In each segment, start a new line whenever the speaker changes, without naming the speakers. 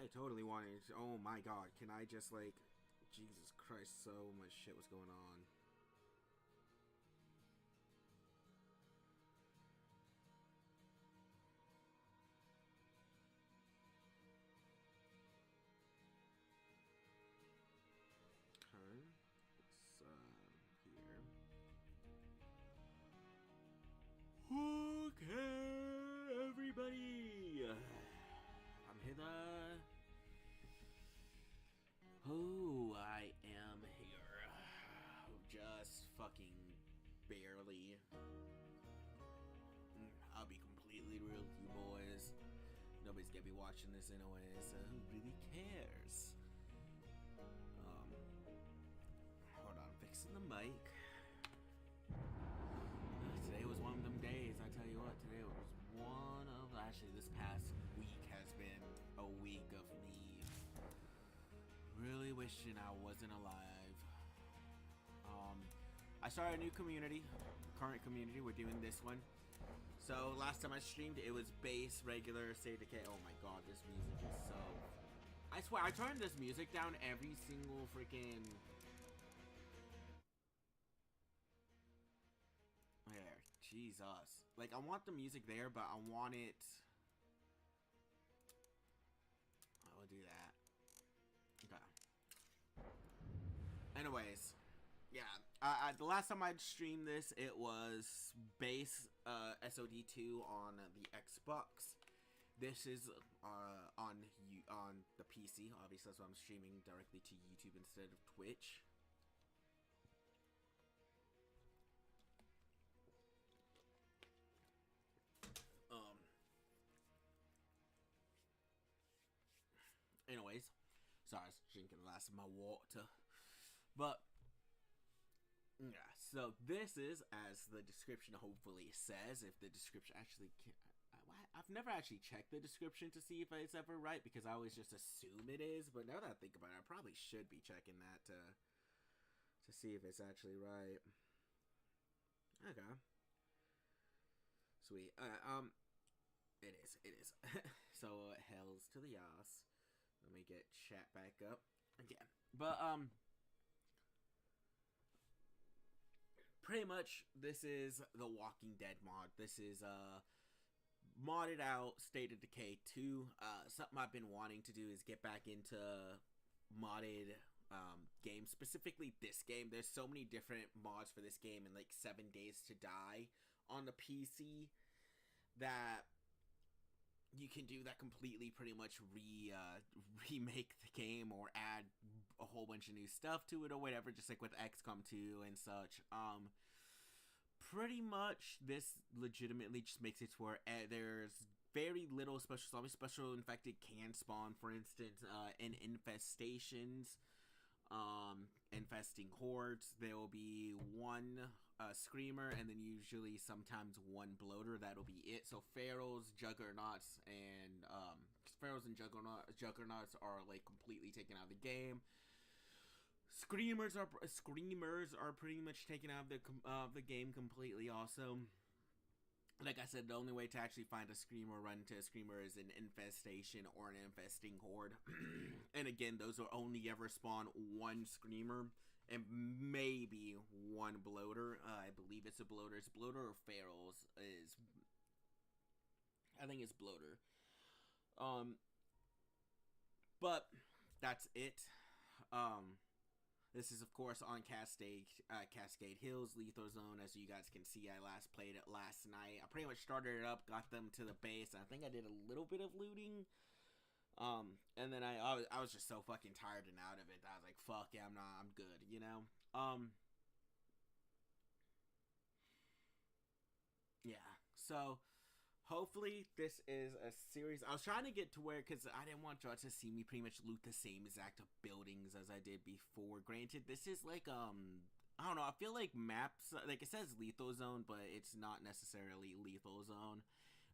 I totally wanted to, oh my god, can I just like, Jesus Christ, so much shit was going on. Okay, it's here. Okay, everybody, I'm hither. Oh, I am here. Just fucking barely. I'll be completely real with you boys. Nobody's gonna be watching this anyway, so who really cares? Hold on, I'm fixing the mic. Today was one of them days, I tell you what, today was one of, actually this past week has been a week of me really wishing I wasn't alive. I started a new community, current community, we're doing this one. So last time I streamed, it was base, regular, State of Decay. Oh my god, this music is so... I swear, I turned this music down every single freaking... There, Jesus. Like, I want the music there, but I want it... I will do that. Okay. Anyways, yeah. The last time I streamed this, it was base Sod2 on the Xbox. This is on the PC. Obviously, that's why I'm streaming directly to YouTube instead of Twitch. Anyways, sorry, I was drinking the last of my water. But, yeah, so this is, as the description hopefully says, if the description actually can... I've never actually checked the description to see if it's ever right, because I always just assume it is, but now that I think about it, I probably should be checking that to see if it's actually right. Okay. Sweet. It is. So, hells to the ass. Let me get chat back up again. But, pretty much, this is the Walking Dead mod. This is, modded out State of Decay 2. Something I've been wanting to do is get back into modded, games. Specifically this game. There's so many different mods for this game in, like, 7 Days to Die on the PC that... you can do that completely, pretty much remake the game or add a whole bunch of new stuff to it or whatever, just like with XCOM 2 and such. Pretty much this legitimately just makes it to where there's very little special zombies. Special infected can spawn, for instance, in infestations, infesting hordes. There will be one screamer and then usually sometimes one bloater. That'll be it. So pharaohs, juggernauts, and juggernauts are like completely taken out of the game. Screamers are pretty much taken out of the game completely. Also, like I said, the only way to actually find a screamer, run into a screamer, is an infestation or an infesting horde. And again, those will only ever spawn one screamer and maybe one bloater. I believe it's a bloater. It's bloater or pharaohs. I think it's bloater. But that's it. This is, of course, on Cascade Hills, Lethal Zone. As you guys can see, I last played it last night. I pretty much started it up, got them to the base. I think I did a little bit of looting. And then I was just so fucking tired and out of it. I was like, fuck yeah, I'm good, you know? Yeah, so... hopefully this is a series. I was trying to get to where, because I didn't want y'all to see me pretty much loot the same exact buildings as I did before. Granted, this is like, I don't know, I feel like maps, like it says Lethal Zone, but it's not necessarily Lethal Zone.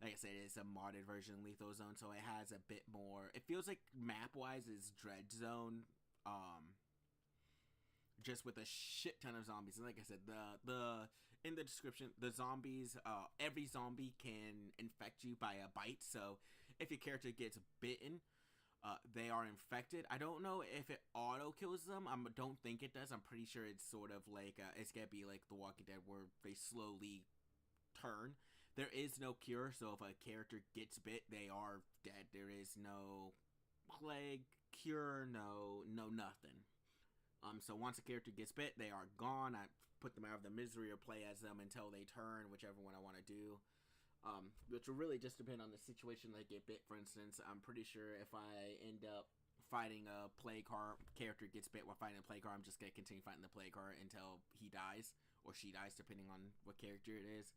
Like I said, it's a modded version of Lethal Zone, so it has a bit more, it feels like map-wise is Dread Zone, just with a shit ton of zombies. And like I said, the in the description, the zombies, every zombie can infect you by a bite. So if your character gets bitten, They are infected. I don't know if it auto kills them. I don't think it does. I'm pretty sure it's sort of like it's gonna be like The Walking Dead, where they slowly turn. There is no cure, so if a character gets bit, they are dead. There is no plague cure, no nothing. So once a character gets bit, they are gone. I put them out of the misery or play as them until they turn, whichever one I want to do. Which will really just depend on the situation they get bit. For instance, I'm pretty sure if I end up fighting a plague character gets bit while fighting a plague I'm just going to continue fighting the plague until he dies, or she dies, depending on what character it is.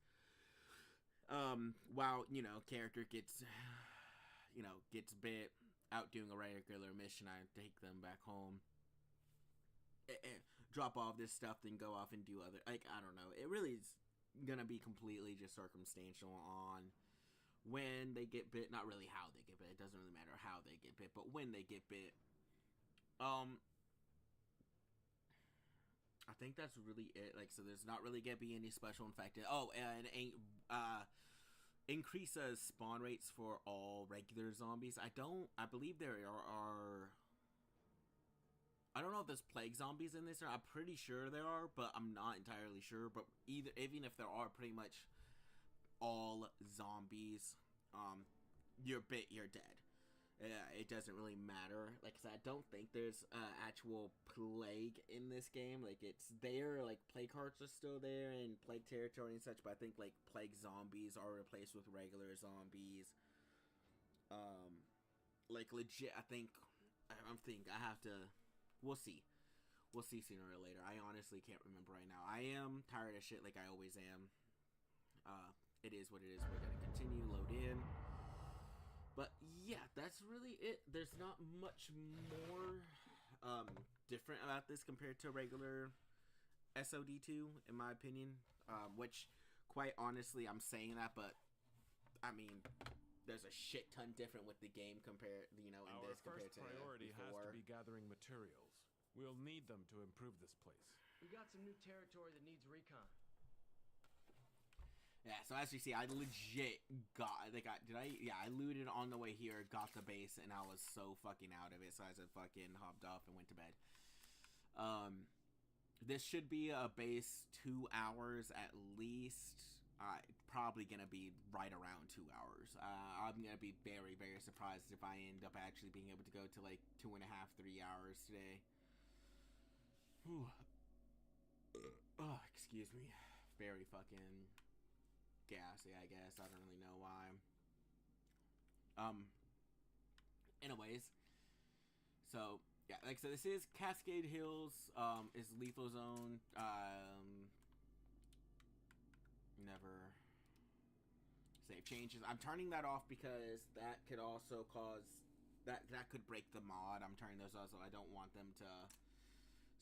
While, character gets bit out doing a regular mission, I take them back home, drop off this stuff, then go off and do other, I don't know. It really is gonna be completely just circumstantial on when they get bit. Not really how they get bit. It doesn't really matter how they get bit, but when they get bit. I think that's really it. So there's not really gonna be any special infected. Oh, and increase spawn rates for all regular zombies. I believe there are. I don't know if there's plague zombies in this, or I'm pretty sure there are, but I'm not entirely sure. But even if there are, pretty much all zombies, you're bit, you're dead. It doesn't really matter. Like I said, I don't think there's actual plague in this game. It's there, plague hearts are still there, and plague territory and such, but I think, plague zombies are replaced with regular zombies. Legit, I have to... We'll see. We'll see sooner or later. I honestly can't remember right now. I am tired of shit like I always am. It is what it is. We're going to continue, load in. But yeah, that's really it. There's not much more different about this compared to regular SOD2, in my opinion. Which, quite honestly, I'm saying that, but I mean... There's a shit ton different with the game compared, in this compared to before.
Our first priority has to be gathering materials. We'll need them to improve this place.
We got some new territory that needs recon.
Yeah, so as you see, I legit I looted on the way here, got the base, and I was so fucking out of it, so I just fucking hopped off and went to bed. This should be a base 2 hours at least. Probably gonna be right around 2 hours. I'm gonna be very, very surprised if I end up actually being able to go to 2.5, 3 hours today. Whew. Oh, excuse me. Very fucking gassy, I guess. I don't really know why. Anyways, so yeah, so this is Cascade Hills. Is lethal zone. Never save changes. I'm turning that off because that could also cause that could break the mod. I'm turning those off, so I don't want them to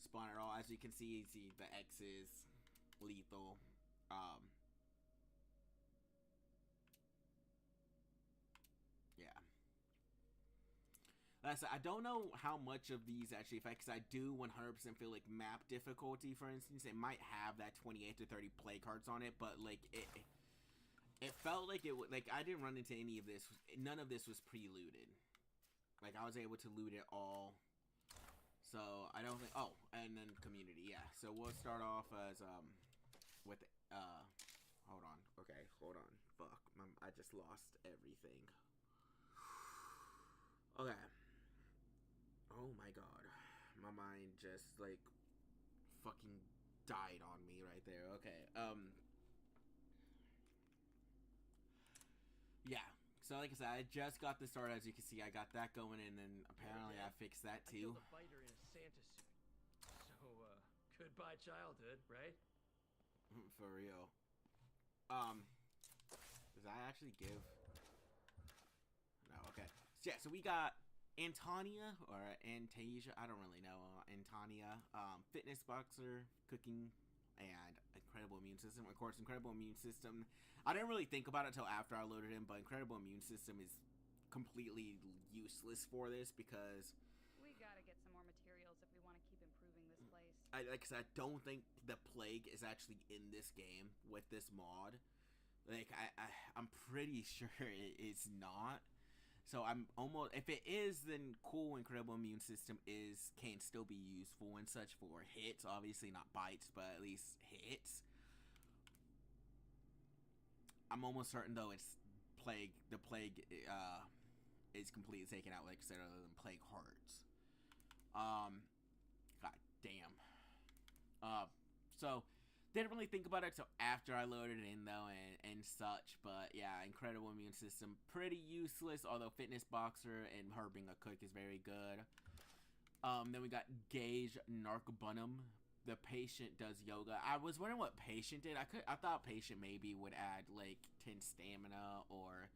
spawn at all. As you can see the X is lethal. Yeah. I don't know how much of these actually affect, because I do 100% feel like map difficulty, for instance, it might have that 28 to 30 play cards on it, but it felt like it would, I didn't run into any of this. None of this was pre-looted. I was able to loot it all. So I don't think. Oh, and then community, yeah. So we'll start off as with hold on. Okay, hold on. Fuck, I just lost everything. Okay. Oh my god. My mind just, fucking died on me right there. Okay, yeah. So, like I said, I just got this started. As you can see, I got that going, and then apparently I fixed that, too.
I killed a biter in a Santa suit. So, goodbye childhood, right?
For real. Does that actually give... No, okay. So, yeah, so we got... Antonia, or Antasia, I don't really know, Antonia, fitness boxer, cooking, and incredible immune system. Of course, incredible immune system, I didn't really think about it until after I loaded in, but incredible immune system is completely useless for this, because...
We gotta get some more materials if we want to keep improving this place.
Like I said, I don't think the plague is actually in this game with this mod. I'm pretty sure it's not. So I'm almost, if it is, then cool. Incredible immune system can still be useful and such for hits. Obviously not bites, but at least hits. I'm almost certain though it's plague. The plague is completely taken out, like I said, other than plague hearts. God damn. So didn't really think about it till after I loaded it in though, and such. But yeah, incredible immune system, pretty useless. Although fitness boxer and her being a cook is very good. Then we got Gauge Narcobunum. The patient does yoga. I was wondering what patient did. I thought patient maybe would add like 10 stamina or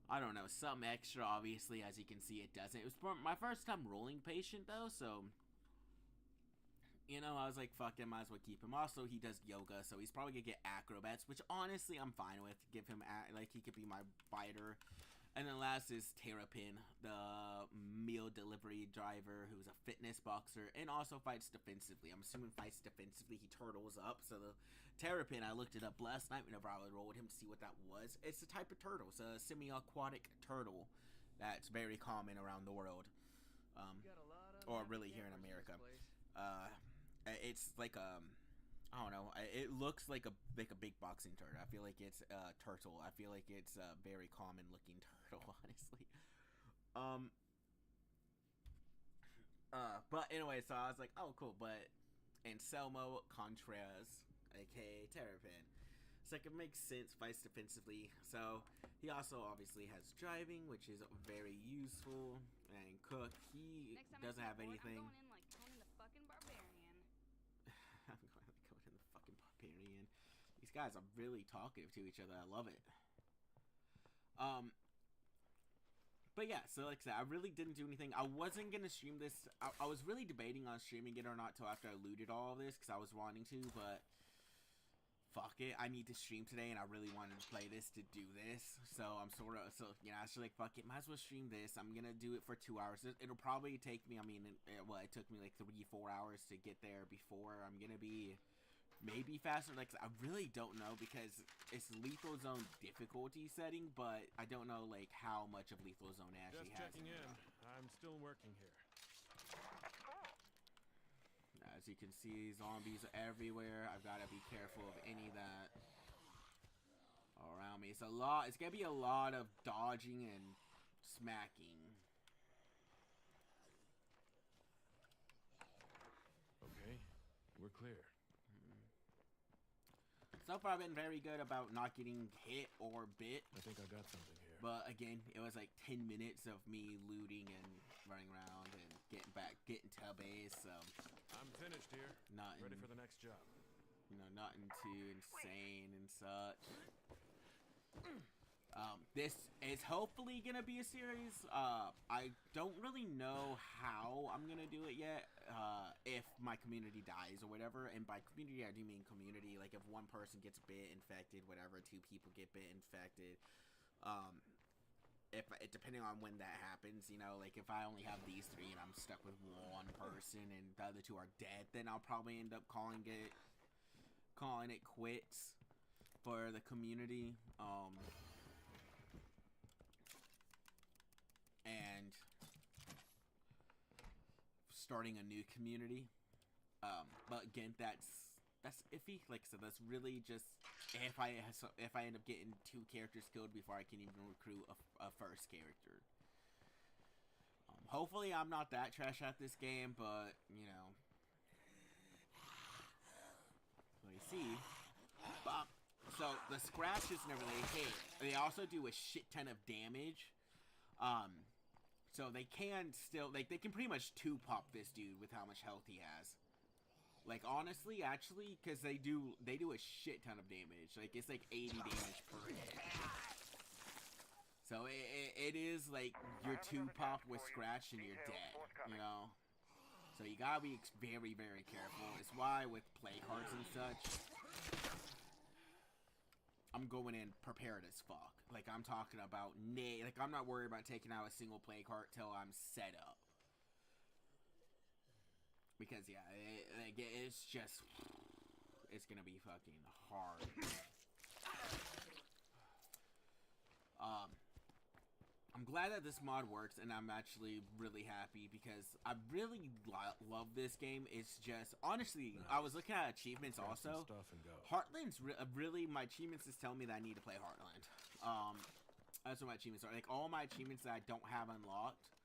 I don't know, some extra. Obviously, as you can see, it doesn't. It was my first time rolling patient though, so you know, I was like, fuck it, might as well keep him. Also, he does yoga, so he's probably gonna get acrobats, which honestly I'm fine with. Give him like he could be my fighter. And then last is Terrapin, the meal delivery driver who's a fitness boxer and also fights defensively. I'm assuming fights defensively. He turtles up. So the Terrapin, I looked it up last night whenever I would roll with him to see what that was. It's a type of turtle. It's a semi-aquatic turtle that's very common around the world. Or really here in America. It's like I don't know. It looks like a big boxing turtle. I feel like it's a turtle. I feel like it's a very common looking turtle, honestly. But anyway, so I was like, oh cool. But Anselmo Contreras, aka Terrapin, so it makes sense. Fights defensively. So he also obviously has driving, which is very useful. And cook, he doesn't have anything.
I'm going in like Conan the fucking Barbarian.
I'm going to go in the fucking Barbarian. These guys are really talkative to each other. I love it. But yeah, so like I said, I really didn't do anything. I wasn't going to stream this. I was really debating on streaming it or not till after I looted all of this because I was wanting to, but fuck it. I need to stream today and I really wanted to play this to do this. So I'm sort of, you know, I was like, fuck it, might as well stream this. I'm going to do it for 2 hours. It'll probably take me, it took me like 3-4 hours to get there before. I'm going to be maybe faster. Like, I really don't know because it's Lethal Zone difficulty setting, but I don't know like how much of Lethal Zone actually
Just
has.
checking in. I'm still working here.
As you can see, zombies are everywhere. I've got to be careful of any that around me. It's gonna be a lot of dodging and smacking.
Okay, we're clear.
So far, I've been very good about not getting hit or bit.
I think I got something here.
But again, it was like 10 minutes of me looting and running around and getting to base. So
I'm finished here. Ready for the next job.
You know, nothing too insane and such. This is hopefully gonna be a series. I don't really know how I'm gonna do it yet. If my community dies or whatever, and by community I do mean community. Like if one person gets bit, infected, whatever, 2 people get bit, infected. If depending on when that happens, you know, like if I only have these 3 and I'm stuck with one person and the other 2 are dead, then I'll probably end up calling it quits for the community. And starting a new community. But again, that's iffy. Like I said, that's really just if I end up getting 2 characters killed before I can even recruit a first character. Hopefully I'm not that trash at this game, but you know. Let me see. So the scratches never really hit. They also do a shit ton of damage. So they can still, like, they can pretty much 2-pop this dude with how much health he has. Like, honestly, actually, because they do a shit ton of damage. Like, it's like 80 damage per hit. So it is like you're 2-pop with scratch and you're dead, you know? So you gotta be very, very careful. It's why with play cards and such, I'm going in prepared as fuck. Like, I'm talking about, like, I'm not worried about taking out a single play card till I'm set up. Because, yeah, it's just, it's gonna be fucking hard. I'm glad that this mod works, and I'm actually really happy because I really love this game. It's just, honestly, I was looking at achievements
Grab some
also.
stuff and go.
Heartland's really, my achievements is telling me that I need to play Heartland. That's what my achievements are. Like, all my achievements that I don't have unlocked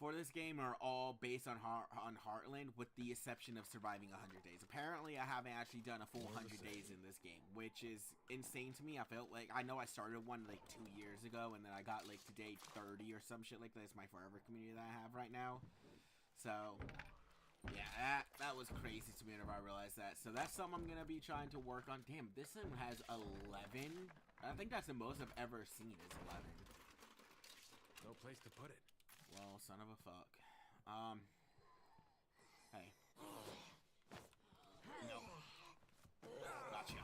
for this game are all based on Heartland, with the exception of surviving 100 days. Apparently, I haven't actually done a full 100 days in this game, which is insane to me. I felt like, I know I started one like 2 years ago, and then I got like to day 30 or some shit like that. It's my forever community that I have right now. So, yeah, that was crazy to me whenever I realized that. So that's something I'm going to be trying to work on. Damn, this one has 11. I think that's the most I've ever seen is 11.
No place to put it.
Well, son of a fuck. Hey. No. Gotcha.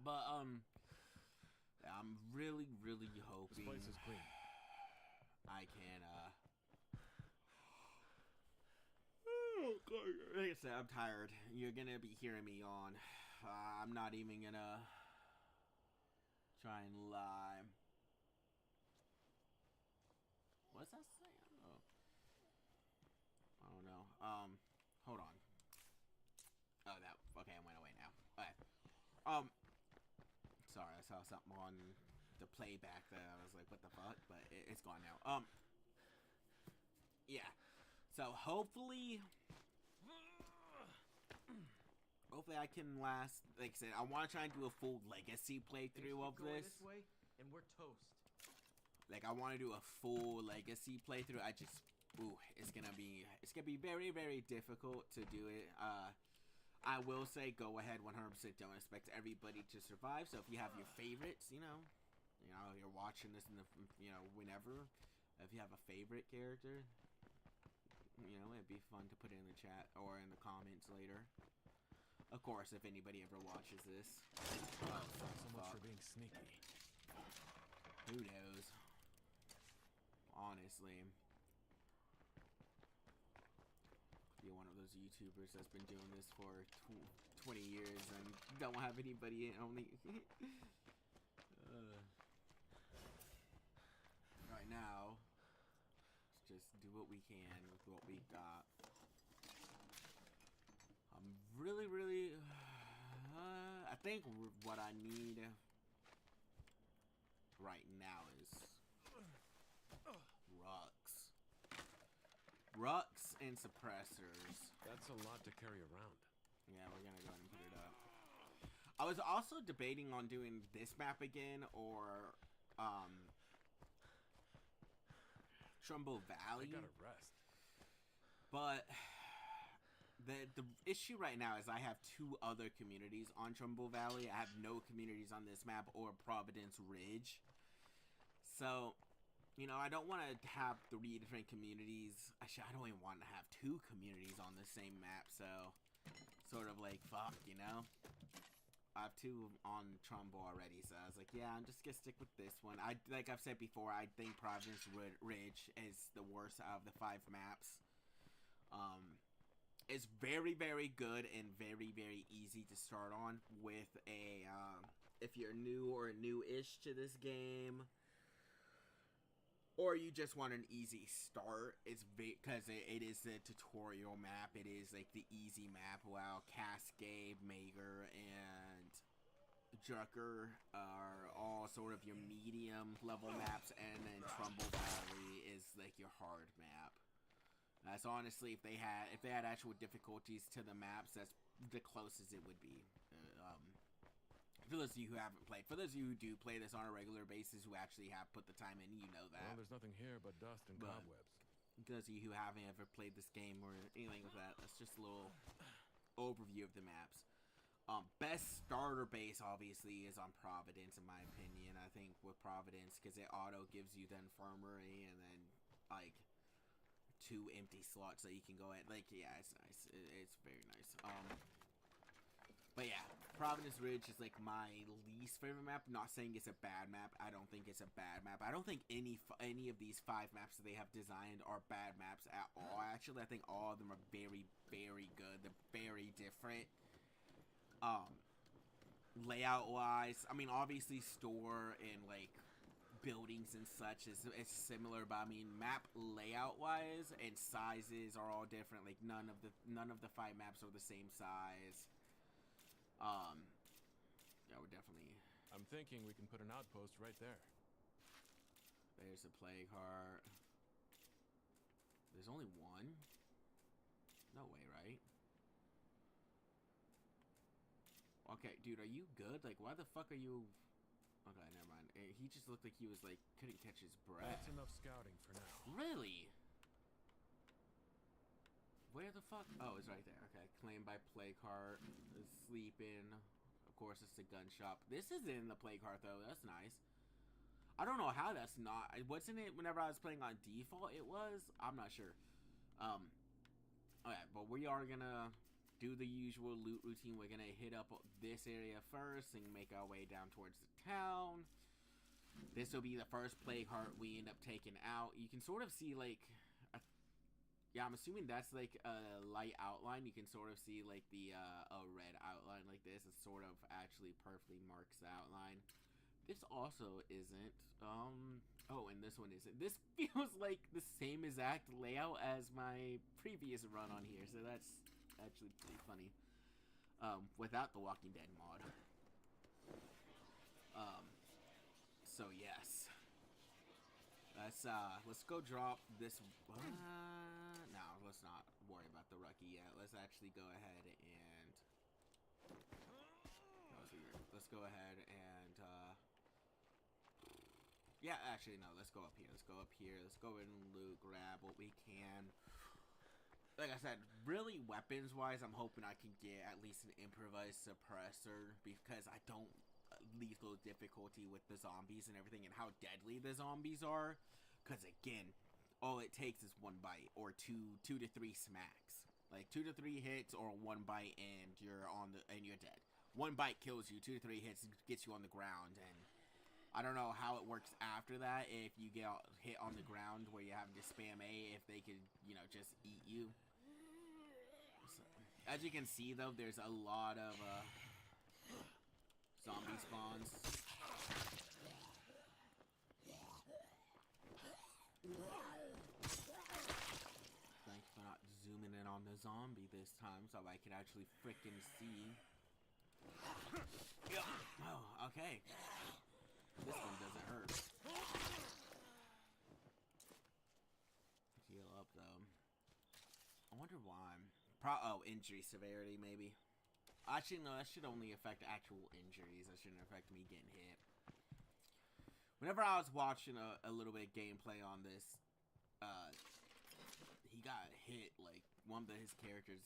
But, I'm really, really hoping
This place is clean.
I can, like I said, I'm tired. You're gonna be hearing me yawn. I'm not even gonna try and lie. What's that saying? Oh. I don't know. Hold on. Oh, that, okay, it went away now. Okay. Sorry, I saw something on the playback that I was like, what the fuck? But it's gone now. Yeah. So, hopefully I can last, like I said, I want to try and do a full legacy playthrough of this.
Way, and we're toast.
Like, I want to do a full legacy playthrough. It's gonna be very, very difficult to do it. I will say, go ahead, 100%. Don't expect everybody to survive. So if you have your favorites, you're watching this in the, whenever. If you have a favorite character, it'd be fun to put it in the chat or in the comments later. Of course, if anybody ever watches this.
Not so much for being sneaky.
Who knows? Honestly. Be one of those YouTubers that's been doing this for 20 years and don't have anybody in only. Right now, let's just do what we can with what we got. I'm really, really. I think what I need right now is Rucks and suppressors.
That's a lot to carry around.
Yeah, we're gonna go ahead and put it up. I was also debating on doing this map again or Trumbull Valley.
I gotta rest.
But the issue right now is I have 2 other communities on Trumbull Valley. I have no communities on this map or Providence Ridge. So, I don't want to have 3 different communities. Actually, I don't even want to have 2 communities on the same map. So, sort of like, fuck, I have 2 on Trumbull already. So, I was like, yeah, I'm just going to stick with this one. Like I've said before, I think Providence Ridge is the worst out of the 5 maps. It's very, very good and very, very easy to start on with a, if you're new or new-ish to this game, or you just want an easy start. It's because it is the tutorial map. It is like the easy map, while Cascade, Mager, and Drucker are all sort of your medium level maps, and then Trumbull Valley is like your hard map. That's honestly, if they had actual difficulties to the maps, that's the closest it would be. For those of you who haven't played, for those of you who do play this on a regular basis, who actually have put the time in, you know that.
Well, there's nothing here but dust and cobwebs.
Those of you who haven't ever played this game or anything like that, that's just a little overview of the maps. Best starter base, obviously, is on Providence, in my opinion. I think with Providence, because it auto gives you the infirmary, and then, like, 2 empty slots that you can go at. Like, yeah, it's nice. It's very nice. But yeah, Providence Ridge is like my least favorite map. Not saying it's a bad map. I don't think it's a bad map. I don't think any of these 5 maps that they have designed are bad maps at all. Actually, I think all of them are very, very good. They're very different. Layout wise, I mean, obviously store and like buildings and such is similar, but I mean map layout wise and sizes are all different. Like none of the 5 maps are the same size. Yeah, we're definitely.
I'm thinking we can put an outpost right there.
There's a plague heart. There's only one? No way, right? Okay, dude, are you good? Like, why the fuck are you... Okay, never mind. He just looked like he was, like, couldn't catch his breath.
That's enough scouting for now.
Really? Where the fuck? Oh, it's right there. Okay, claimed by plague heart. Sleeping. Of course, it's the gun shop. This is in the plague heart, though. That's nice. I don't know how that's not. Wasn't it whenever I was playing on default? It was. I'm not sure. Okay, but we are gonna do the usual loot routine. We're gonna hit up this area first and make our way down towards the town. This will be the first plague heart we end up taking out. You can sort of see like, yeah, I'm assuming that's like a light outline. You can sort of see like the a red outline like this. It sort of actually perfectly marks the outline. This also isn't. Oh, and this one isn't. This feels like the same exact layout as my previous run on here, so that's actually pretty funny. Without the Walking Dead mod. So yes. Let's go drop this. No, let's not worry about the Rucky yet. Let's actually go ahead and. That was weird. Let's go ahead and. Yeah, actually, no, let's go up here. Let's go up here. Let's go in and loot, grab what we can. Like I said, really weapons-wise, I'm hoping I can get at least an improvised suppressor because I don't lethal difficulty with the zombies and everything and how deadly the zombies are. Because, again, all it takes is 1 bite or two to 3 smacks. Like, 2 to 3 hits or 1 bite and you're dead. 1 bite kills you, 2 to 3 hits gets you on the ground, and I don't know how it works after that, if you get hit on the ground where you have to spam A, if they could, you know, just eat you. So, as you can see, though, there's a lot of zombie spawns. Thanks for not zooming in on the zombie this time, so I could actually frickin' see. Oh, okay. This one doesn't hurt. Heal up, though. I wonder why. Injury severity, maybe. Actually, no, that should only affect actual injuries. That shouldn't affect me getting hit. Whenever I was watching a little bit of gameplay on this, he got hit, like, one of the YouTuber's characters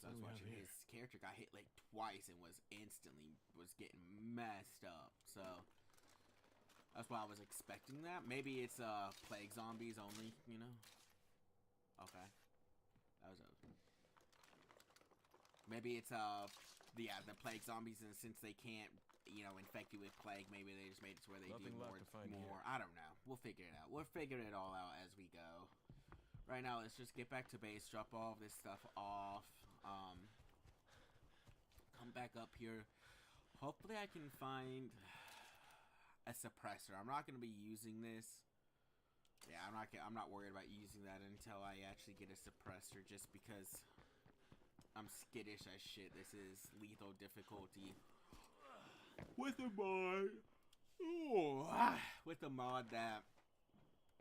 I was watching, his character got hit, like, twice and was getting messed up, so that's why I was expecting that. Maybe it's, plague zombies only, you know? Okay. That was maybe it's, the plague zombies, and since they can't, you know, infect you with plague, maybe they just made it to where they do more. I don't know. We'll figure it out. We'll figure it all out as we go. Right now, let's just get back to base, drop all this stuff off, come back up here. Hopefully I can find a suppressor. I'm not going to be using this. Yeah, I'm not worried about using that until I actually get a suppressor, just because I'm skittish as shit. This is lethal difficulty. With a mod. Ooh, with a mod that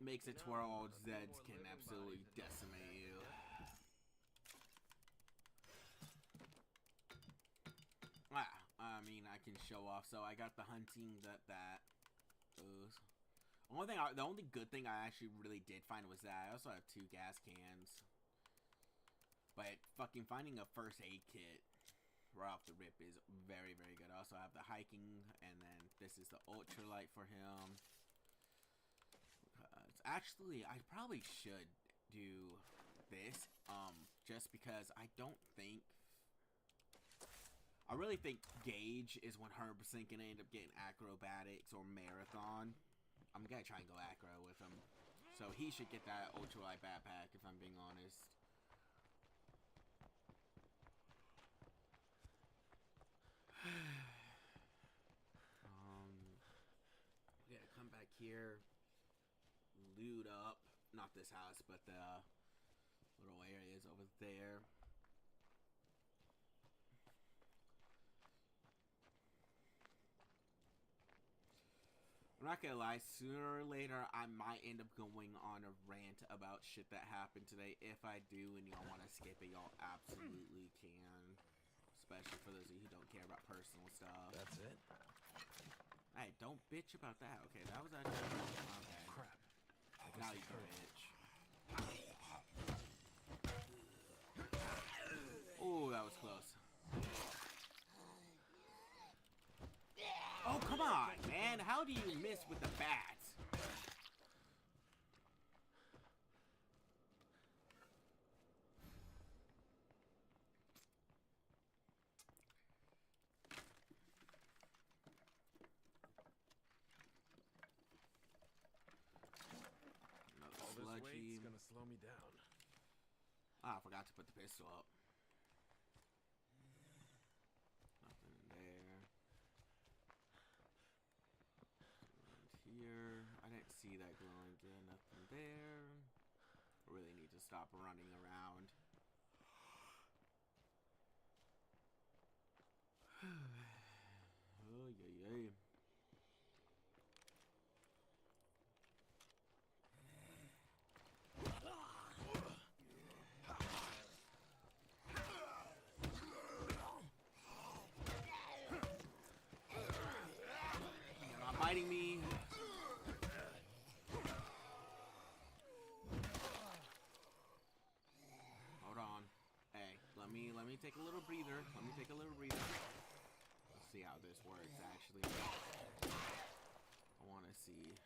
makes it to where all Zeds can absolutely decimate you. I mean, I can show off. So I got the hunting that is. The only good thing I actually really did find was that I also have 2 gas cans. But fucking finding a first aid kit right off the rip is very, very good. I also have the hiking, and then this is the ultralight for him. Actually, I probably should do this, just because I really think Gage is 100% gonna end up getting acrobatics or marathon. I'm gonna try and go acro with him, so he should get that ultralight backpack, if I'm being honest. here, loot up. Not this house, but the little areas over there. I'm not gonna lie, sooner or later I might end up going on a rant about shit that happened today. If I do and y'all want to skip it, y'all absolutely can. Especially for those of you who don't care about personal stuff.
That's it?
Hey, don't bitch about that. Okay, that was actually... Okay.
Crap.
Now you can bitch. Oh, that was close. Oh, come on, man. How do you miss with the bats?
All this weight's gonna slow me down.
Ah, I forgot to put the pistol up. Nothing there. Here, I didn't see that glowing. Nothing there. I really need to stop running around. Oh, yeah. You're not biting me. Hold on. Hey, let me take a little breather. Let me take a little breather. Let's see how this works actually. I want to see.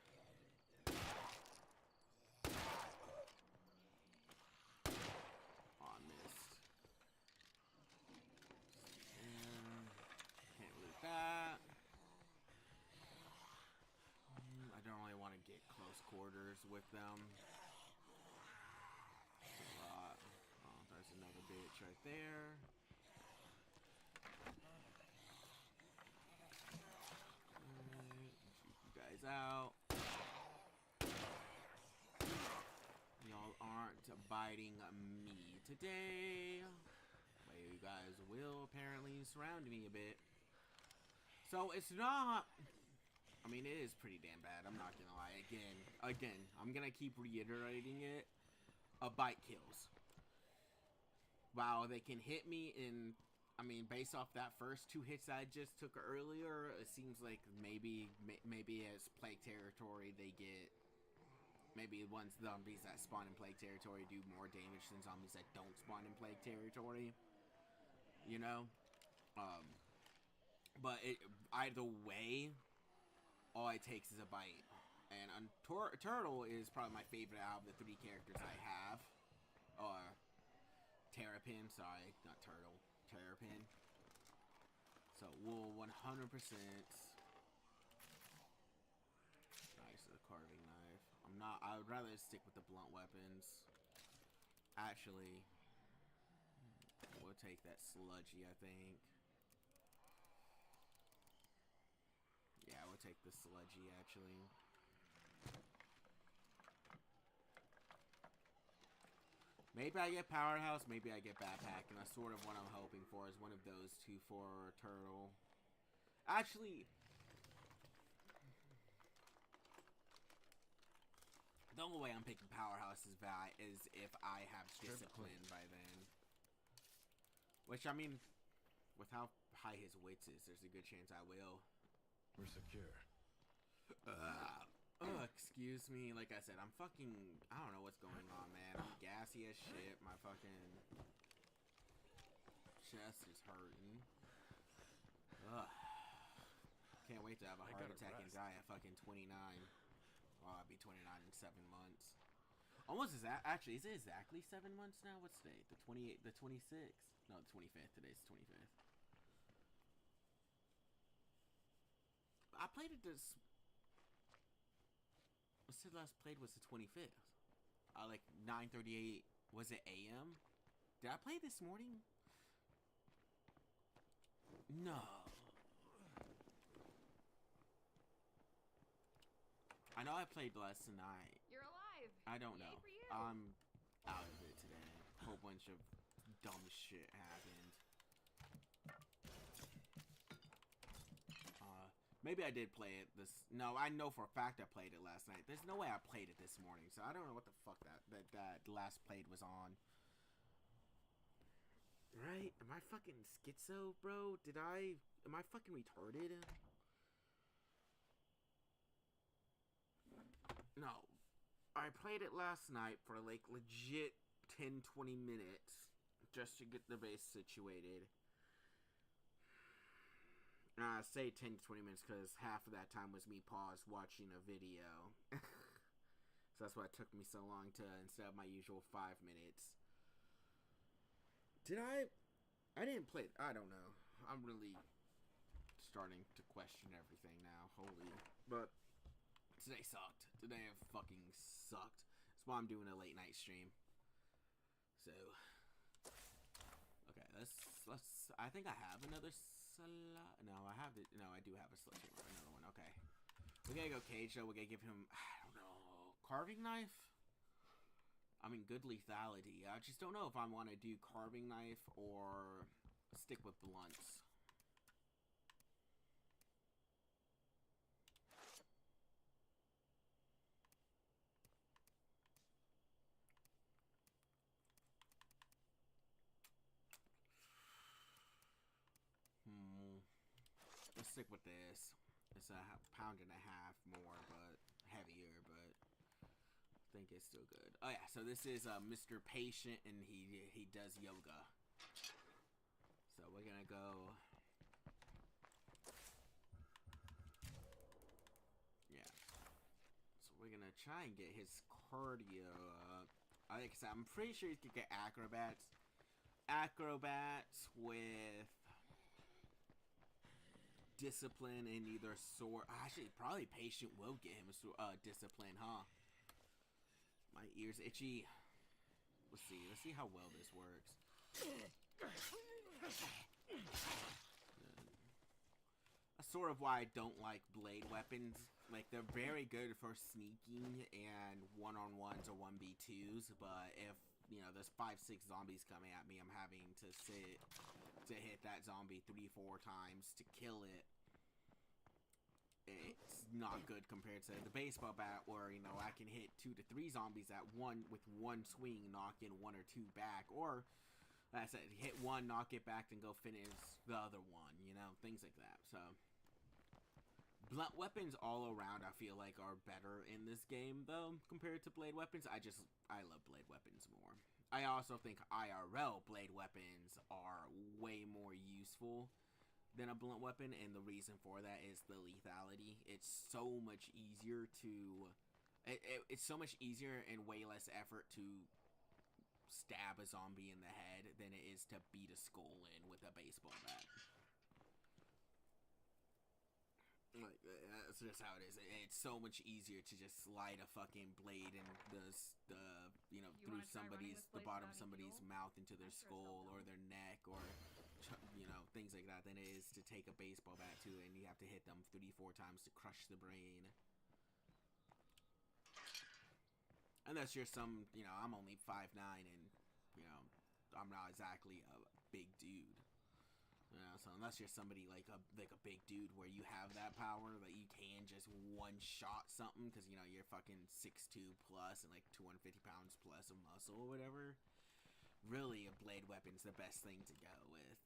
Oh, I missed. Can't loot that. I don't really want to get close quarters with them. Oh, there's another bitch right there. Shoot you guys out. Y'all aren't biting me today. Well, you guys will apparently surround me a bit. So it's not... I mean, it is pretty damn bad. I'm not gonna lie. Again, I'm gonna keep reiterating it. A bite kills. Wow, they can hit me in... I mean, based off that first 2 hits I just took earlier, it seems like maybe as plague territory they get... Maybe ones zombies that spawn in plague territory do more damage than zombies that don't spawn in plague territory. You know? But either way... all it takes is a bite. And Turtle is probably my favorite out of the 3 characters I have. Or Terrapin, sorry, not Turtle. Terrapin. So we'll 100%. Nice, the carving knife. I would rather stick with the blunt weapons. Actually, we'll take that sludgy, I think. Yeah, we'll take the sludgy, actually. Maybe I get Powerhouse, maybe I get Backpack, and that's sort of what I'm hoping for, is one of those 2 for Turtle. Actually, the only way I'm picking Powerhouse is if I have Discipline by then. Which, I mean, with how high his wits is, there's a good chance I will.
We're secure.
Excuse me. Like I said, I don't know what's going on, man. I'm gassy as shit. My fucking chest is hurting. Can't wait to have a heart attack and die at fucking 29. Well, I'll be 29 in 7 months. Almost actually, is it exactly 7 months now? What's today? The 28th, the 26th? No, the 25th. Today's the 25th. I played it this... What's the last played was the 25th? Like 9:38. Was it AM? Did I play this morning? No. I know I played last night.
You're alive.
I don't
Yay
know.
for you.
I'm out of it today. A whole bunch of dumb shit happened. Maybe I did play it this. No, I know for a fact I played it last night. There's no way I played it this morning, so I don't know what the fuck that last played was on. Right? Am I fucking schizo, bro? Am I fucking retarded? No. I played it last night for like legit 10-20 minutes just to get the base situated. I say 10 to 20 minutes because half of that time was me paused watching a video. So that's why it took me so long to, instead of my usual 5 minutes. I didn't play, I don't know. I'm really starting to question everything now. Holy. But today sucked. Today it fucking sucked. That's why I'm doing a late night stream. So, okay, let's, I think I have another no, I have it. No, I do have a sledgehammer. Another one. Okay. We gotta go cage though. We gotta give him, I don't know, carving knife? I mean, good lethality. I just don't know if I want to do carving knife or stick with blunts. Let's stick with this. It's a pound and a half more, but heavier, but I think it's still good. Oh yeah, so this is Mr. Patient, and he does yoga. So we're gonna go. Yeah. So we're gonna try and get his cardio up. Like I said, I'm pretty sure he could get acrobats. Acrobats with discipline and either sword. Actually, probably Patient will get him a discipline, huh? My ears itchy. Let's see how well this works. That's sort of why I don't like blade weapons. Like, they're very good for sneaking and one-on-ones or 1v2s, but if, you know, there's 5-6 zombies coming at me, I'm having to sit to hit that zombie 3-4 times to kill it. It's not good compared to the baseball bat, where, you know, I can hit 2 to 3 zombies at with one swing, knock in 1 or 2 back, or like I said, hit one, knock it back, then go finish the other one, you know, things like that. So blunt weapons all around, I feel like, are better in this game though compared to blade weapons. I love blade weapons more. I also think IRL blade weapons are way more useful than a blunt weapon, and the reason for that is the lethality. It's so much easier to it's so much easier and way less effort to stab a zombie in the head than it is to beat a skull in with a baseball bat. Like, that's just how it is. It's so much easier to just slide a fucking blade in the you know, through the bottom of somebody's mouth into their skull or their neck, or, you know, things like that, than it is to take a baseball bat too, and you have to hit them 3-4 times to crush the brain. Unless you're some, you know, I'm only 5'9", and, you know, I'm not exactly a big dude. You know, so unless you're somebody like a big dude where you have that power that you can just one-shot something, because, you know, you're fucking 6'2" plus and like 250 pounds plus of muscle or whatever, really a blade weapon's the best thing to go with.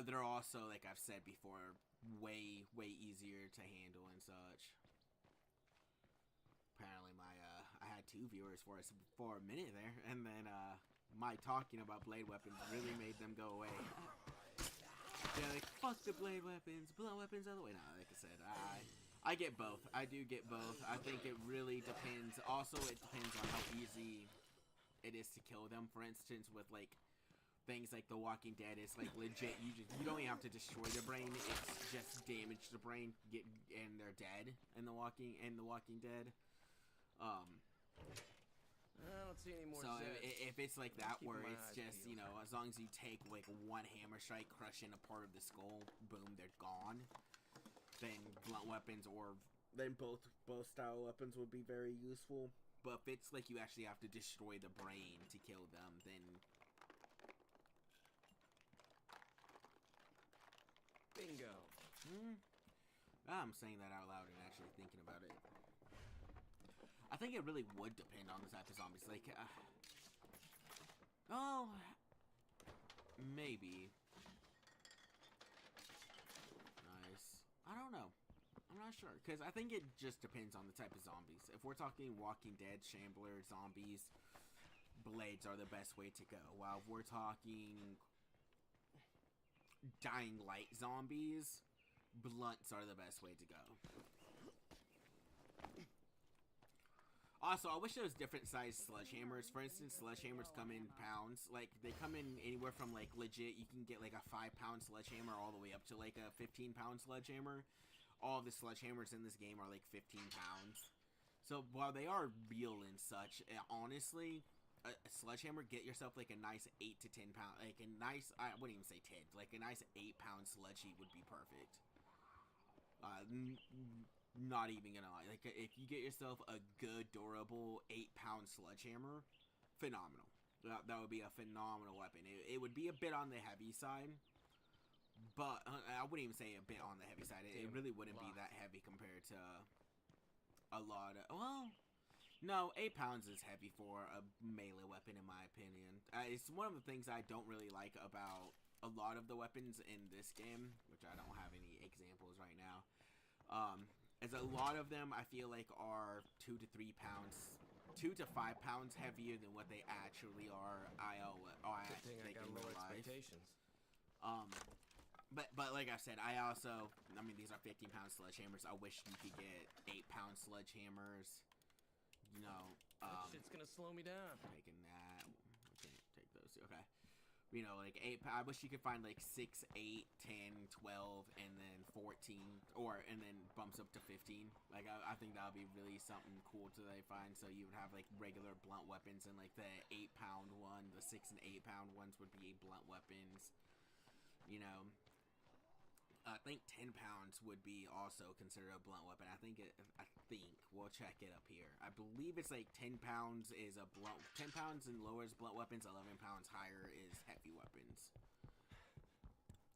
They're also, like I've said before, way easier to handle and such. Apparently I had 2 viewers for a minute there, and then my talking about blade weapons really made them go away. Yeah, like, fuck the blade weapons, blunt weapons other way. No, like I said, I get both. I do get both. I think it really depends. Also, it depends on how easy it is to kill them. For instance, with like things like The Walking Dead, it's like legit. You don't even have to destroy the brain. It's just damage the brain, and they're dead in The Walking Dead.
I don't see any more.
So if it's like that, where it's just, you know, as long as you take like one hammer strike, crush in a part of the skull, boom, they're gone. then blunt weapons or then both style weapons would be very useful. But if it's like you actually have to destroy the brain to kill them, then
Bingo.
I'm saying that out loud and actually thinking about it. I think it really would depend on the type of zombies. Like, oh, maybe. Nice. I don't know. I'm not sure. Because I think it just depends on the type of zombies. If we're talking Walking Dead, Shambler, zombies, blades are the best way to go. While if we're talking Dying Light zombies, blunts are the best way to go. Also, I wish there was different sized sledgehammers. For instance, sledgehammers come in pounds. Like, they come in anywhere from, like, legit, you can get, like, a 5-pound sledgehammer all the way up to, like, a 15-pound sledgehammer. All of the sledgehammers in this game are, like, 15 pounds. So, while they are real and such, honestly, a sledgehammer, get yourself, like, a nice 8 to 10 pound, like, a nice, I wouldn't even say 10, like, a nice 8-pound sledgey would be perfect. Not even gonna lie. Like, if you get yourself a good, durable 8-pound sledgehammer, phenomenal. That would be a phenomenal weapon. It would be a bit on the heavy side, but I wouldn't even say a bit on the heavy side. It really wouldn't be that heavy compared to a lot of... Well, no, 8 pounds is heavy for a melee weapon, in my opinion. It's one of the things I don't really like about a lot of the weapons in this game, which I don't have any examples right now. As a lot of them, I feel like, are 2 to 3 pounds, 2 to 5 pounds heavier than what they actually are.
Good thing I got low expectations.
But like I said, I mean, these are 15-pound sledgehammers. I wish you could get 8-pound sledgehammers. You know,
That shit's gonna slow me down.
Taking that, okay, take those. Okay. You know, like 8. I wish you could find like 6, 8, 10, 12, and then 14, and then bumps up to 15. Like I think that would be really something cool to find. So you would have like regular blunt weapons, and like the 8-pound one, the 6 and 8-pound ones would be blunt weapons. You know, I think 10 pounds would be also considered a blunt weapon. I think we'll check it up here. I believe it's like 10 pounds is a blunt. 10 pounds and lower is blunt weapons. 11 pounds higher is heavy weapons.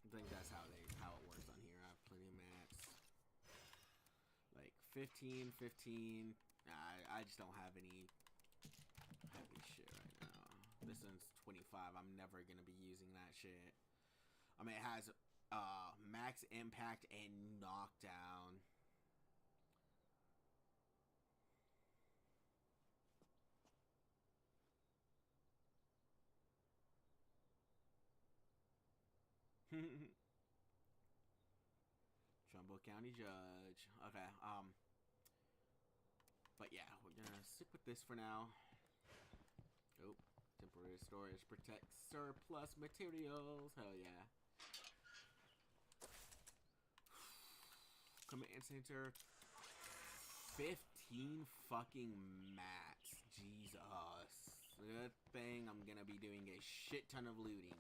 I think that's how it works on here. I have plenty of mats. Like 15. I just don't have any heavy shit right now. This one's 25. I'm never gonna be using that shit. I mean, it has max impact and knockdown. Trumbull County Judge. Okay, but yeah, we're gonna stick with this for now. Oh, temporary storage protects surplus materials. Hell yeah. Command center. 15 fucking mats. Jesus. Good thing I'm gonna be doing a shit ton of looting.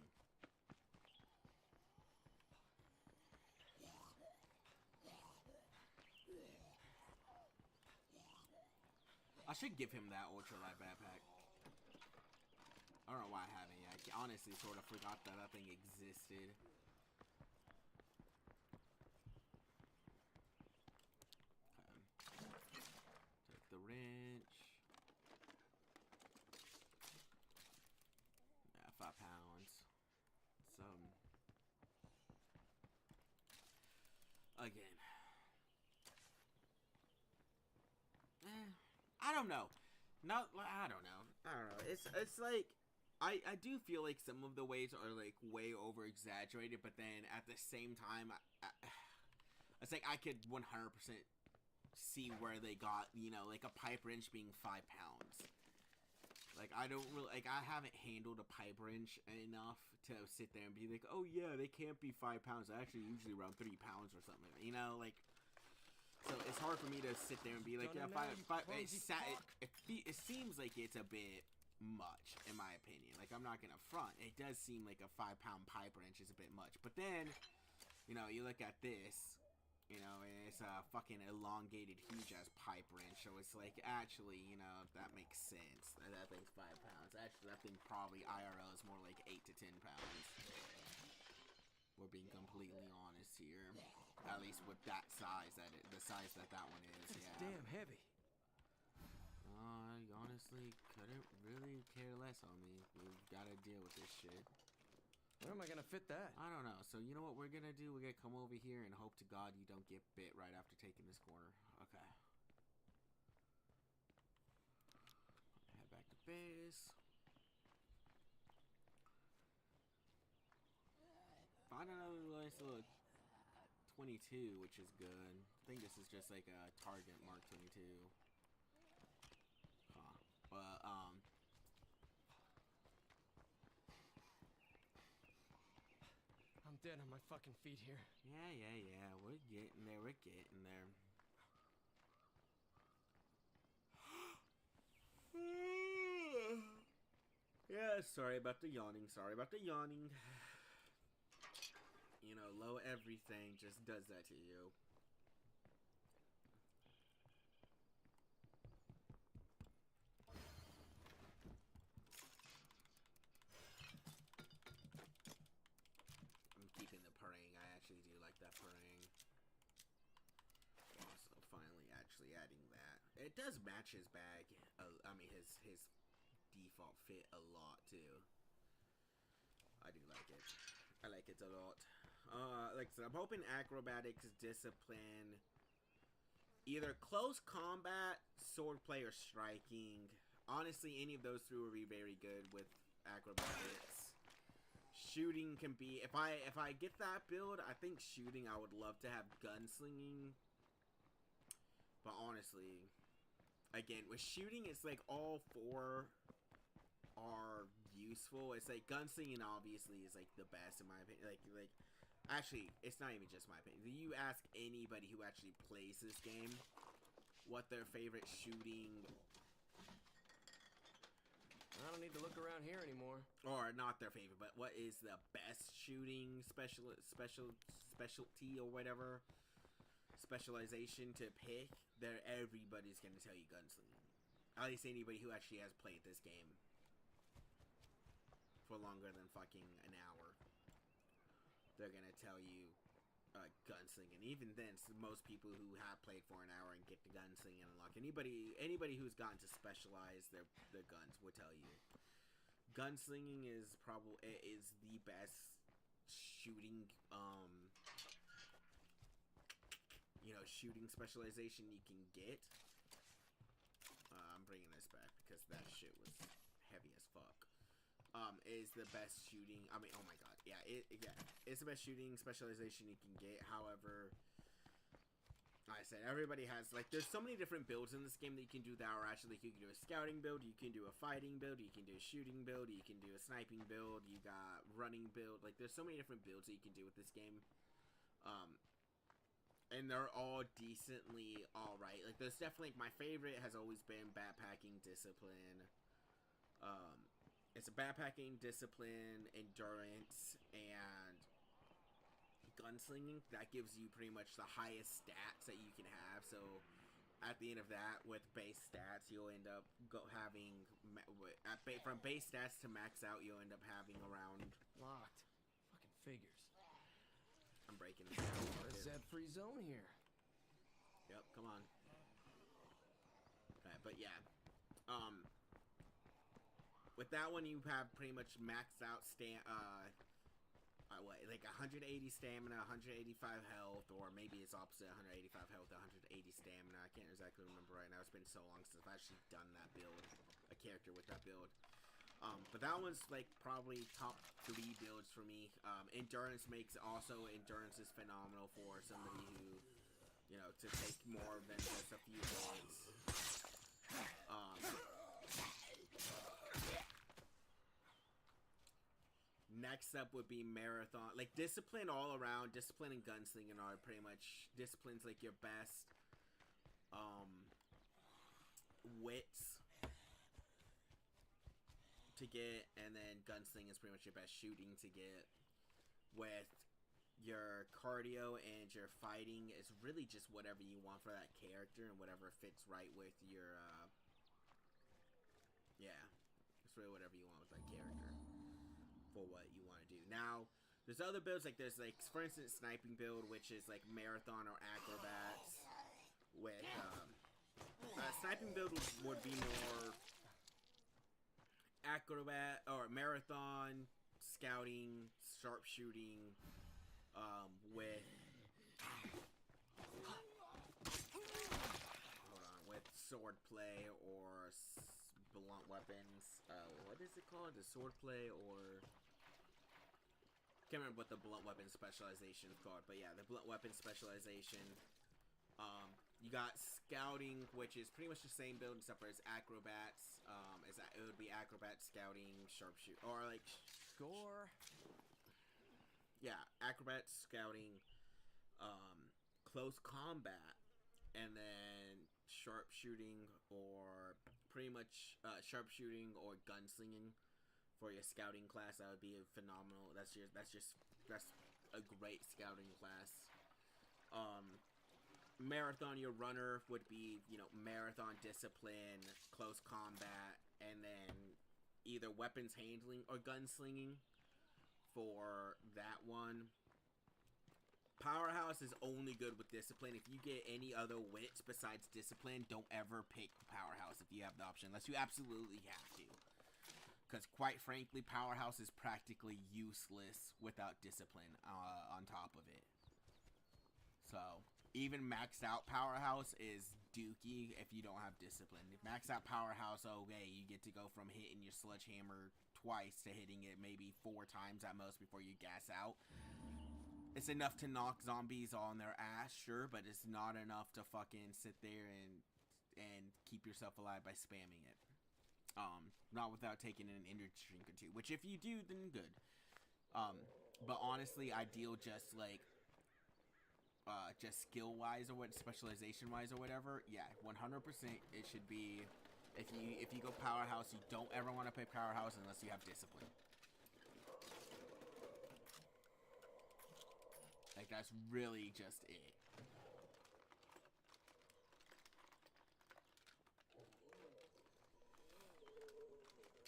I should give him that ultralight backpack. I don't know why I haven't yet. I honestly sort of forgot that thing existed. Okay. Take the wrench. Yeah, 5 pounds. So, again. I don't know. I don't know. It's like I do feel like some of the ways are like way over exaggerated, but then at the same time, it's like I could 100% see where they got, you know, like a pipe wrench being 5 pounds. Like I don't really I haven't handled a pipe wrench enough to sit there and be like, oh yeah, they can't be 5 pounds. They're actually usually around 3 pounds or something. You know, like. So it's hard for me to sit there and be like, yeah, 5. It seems like it's a bit much, in my opinion. Like, I'm not gonna front. It does seem like a 5-pound pipe wrench is a bit much. But then, you know, you look at this, You know, and it's a fucking elongated, huge-ass pipe wrench, so it's like, actually, you know, that makes sense. That thing's 5 pounds. Actually, that thing probably IRL is more like 8 to 10 pounds. We're being completely honest here. At least with that size, the size that one is,
It's
yeah.
damn heavy.
I honestly couldn't really care less on me. We've got to deal with this shit.
Where am I gonna fit that?
I don't know. So you know what we're gonna do? We're gonna come over here and hope to God you don't get bit right after taking this corner. Okay. Head back to base. Find another nice little 22, which is good. I think this is just like a Target Mark 22. Huh. But
I'm dead on my fucking feet here.
Yeah. We're getting there. We're getting there. Yeah, sorry about the yawning. You know, low everything just does that to you. I'm keeping the parang. I actually do like that parang. Also, finally actually adding that. It does match his bag. I mean, his default fit a lot, too. I do like it. I like it a lot. Like I said, I'm hoping acrobatics, discipline, either close combat, swordplay, or striking. Honestly, any of those three will be very good with acrobatics. Shooting can be, if I get that build, I think shooting I would love to have gunslinging. But honestly, again, with shooting, it's like all 4 are useful. It's like gunslinging obviously is like the best in my opinion. Like actually, it's not even just my opinion. You ask anybody who actually plays this game what their favorite shooting,
I don't need to look around here anymore.
or not their favorite, but what is the best shooting specialty or whatever specialization to pick, there everybody's gonna tell you gunslinging. At least anybody who actually has played this game for longer than fucking an hour, they're gonna tell you gunslinging. Even then, most people who have played for an hour and get the gunslinging unlock, anybody who's gotten to specialize their guns will tell you gunslinging is the best shooting shooting specialization you can get. I'm bringing this back because that shit was heavy as fuck. Is the best shooting. I mean, oh my god, yeah, it's the best shooting specialization you can get. However, like I said, everybody has, like, there's so many different builds in this game that you can do that are actually, you can do a scouting build, you can do a fighting build, you can do a shooting build, you can do a sniping build, you got running build. Like, there's so many different builds that you can do with this game. And they're all decently alright. Like, there's definitely, my favorite has always been backpacking discipline. It's a backpacking, discipline, endurance, and gunslinging. That gives you pretty much the highest stats that you can have. So at the end of that, with base stats, you'll end up having, from base stats to max out, you'll end up having around...
Locked. Fucking figures.
I'm breaking this down.
What a zeb-free zone here.
Yep, come on. Alright, but yeah. With that one, you have pretty much maxed out like 180 stamina, 185 health, or maybe it's opposite, 185 health, 180 stamina. I can't exactly remember right now. It's been so long since I've actually done that build, a character with that build. But that one's like probably top 3 builds for me. Endurance is phenomenal for somebody who, to take more than just a few bullets. Next up would be marathon. Like, discipline all around. Discipline and gunslinging are pretty much... Discipline's like your best wits to get, and then gunsling is pretty much your best shooting to get. With your cardio and your fighting is really just whatever you want for that character and whatever fits right with your, yeah, it's really whatever you want with that character for what you want to do. Now, there's other builds, like there's, like, for instance, sniping build, which is, like, marathon or acrobats with, sniping build would be more acrobat, or marathon, scouting, sharpshooting, with with sword play or blunt weapons. What is it called? The sword play, or can't remember what the blunt weapon specialization is called, but yeah, the blunt weapon specialization. You got scouting, which is pretty much the same build except for it's acrobats. It would be acrobat, scouting, sharpshoot, or like
Score.
yeah, acrobat, scouting, close combat, and then sharpshooting, or pretty much sharpshooting or gunslinging for your scouting class. That would be a phenomenal. That's a great scouting class. Marathon, your runner would be, you know, marathon, discipline, close combat, and then either weapons handling or gunslinging for that one. Powerhouse is only good with discipline. If you get any other wits besides discipline, don't ever pick Powerhouse if you have the option, unless you absolutely have to. Because quite frankly, Powerhouse is practically useless without discipline on top of it. So, even maxed out Powerhouse is dookie if you don't have discipline. If maxed out Powerhouse, okay, you get to go from hitting your sledgehammer twice to hitting it maybe 4 times at most before you gas out. It's enough to knock zombies on their ass, sure, but it's not enough to fucking sit there and keep yourself alive by spamming it. Not without taking an energy drink or two, which if you do, then good. But honestly, ideal just like just skill wise or what, specialization wise or whatever. Yeah, 100% it should be. If you go Powerhouse, you don't ever want to play Powerhouse unless you have discipline. Like, that's really just it.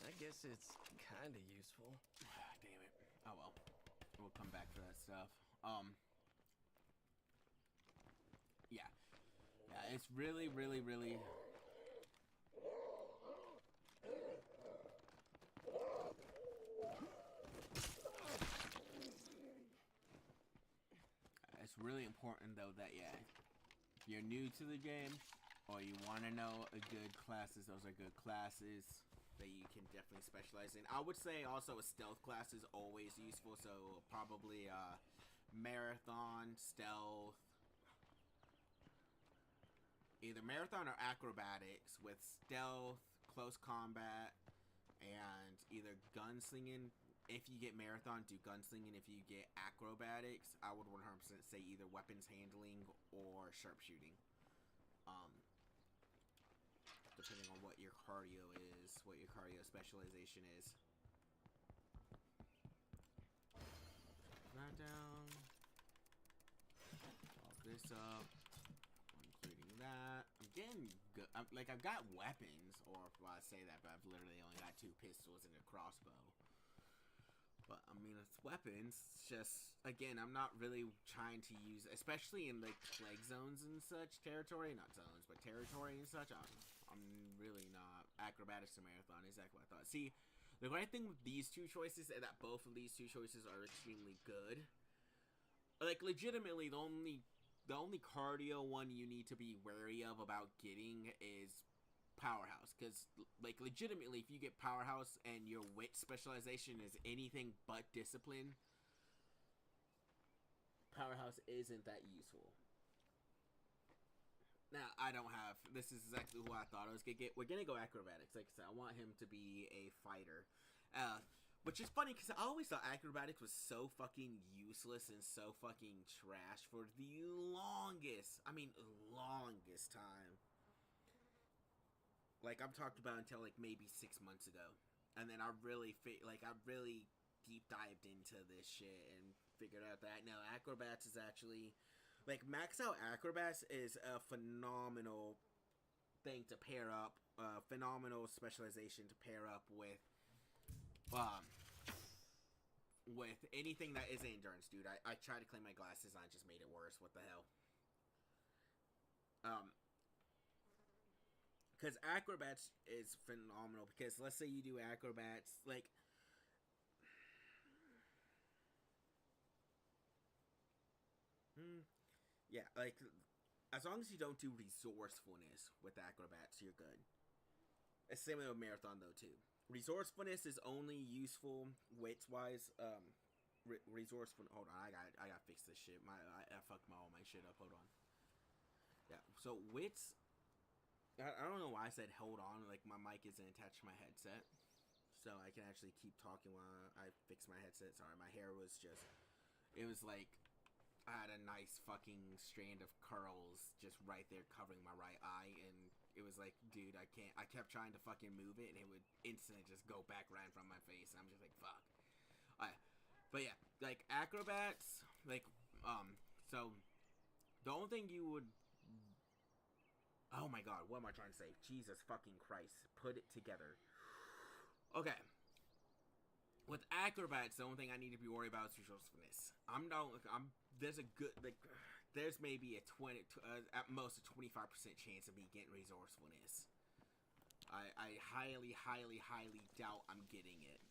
I guess it's kind of useful.
Damn it. Oh well. We'll come back for that stuff. Yeah. Yeah, it's really, really, really... It's really important, though, that, yeah, if you're new to the game, or you want to know a good classes, those are good classes that you can definitely specialize in. I would say also a stealth class is always useful, so probably marathon, stealth, either marathon or acrobatics with stealth, close combat, and either gunslinging. If you get marathon, do gunslinging. If you get acrobatics, I would 100% say either weapons handling or sharpshooting. Depending on what your cardio is, what your cardio specialization is. That down. Pop this up. Including that. I'm getting good. I've got weapons, or well, I say that, but I've literally only got 2 pistols and a crossbow. But, I mean, it's weapons. It's just, again, I'm not really trying to use, especially in, like, plague zones and such territory. Not zones, but territory and such. I'm really not. Acrobatics to marathon, exactly what I thought. See, the great thing with these 2 choices is that both of these 2 choices are extremely good. Like, legitimately, the only cardio one you need to be wary of about getting is Powerhouse, because like legitimately if you get Powerhouse and your wit specialization is anything but discipline, Powerhouse isn't that useful. Now I don't have, this is exactly who I thought I was gonna get. We're gonna go acrobatics. Like I said, I want him to be a fighter, which is funny because I always thought acrobatics was so fucking useless and so fucking trash for the longest time. Like, I've talked about until, like, maybe 6 months ago. And then I really, deep dived into this shit and figured out that no, acrobats is actually like max out acrobats is a phenomenal thing to pair up, phenomenal specialization to pair up with anything that isn't endurance, dude. I tried to clean my glasses and I just made it worse. What the hell? Because acrobats is phenomenal. Because let's say you do acrobats, like, yeah, like, as long as you don't do resourcefulness with acrobats, you're good. It's similar with marathon though too. Resourcefulness is only useful wits wise. Resourceful. Hold on, I gotta fix this shit. I fucked all my shit up. Hold on. Yeah. So wits. I don't know why I said hold on. Like my mic isn't attached to my headset, so I can actually keep talking while I fix my headset. Sorry, my hair was just. It was like I had a nice fucking strand of curls just right there covering my right eye, and it was like, dude, I can't. I kept trying to fucking move it, and it would instantly just go back right in front of my face, and I'm just like, fuck. But yeah, like acrobats, like so the only thing you would. Oh my god, what am I trying to say? Jesus fucking Christ, put it together. Okay. With acrobats, the only thing I need to be worried about is resourcefulness. There's maybe a 20, at most a 25% chance of me getting resourcefulness. I highly, highly, highly doubt I'm getting it.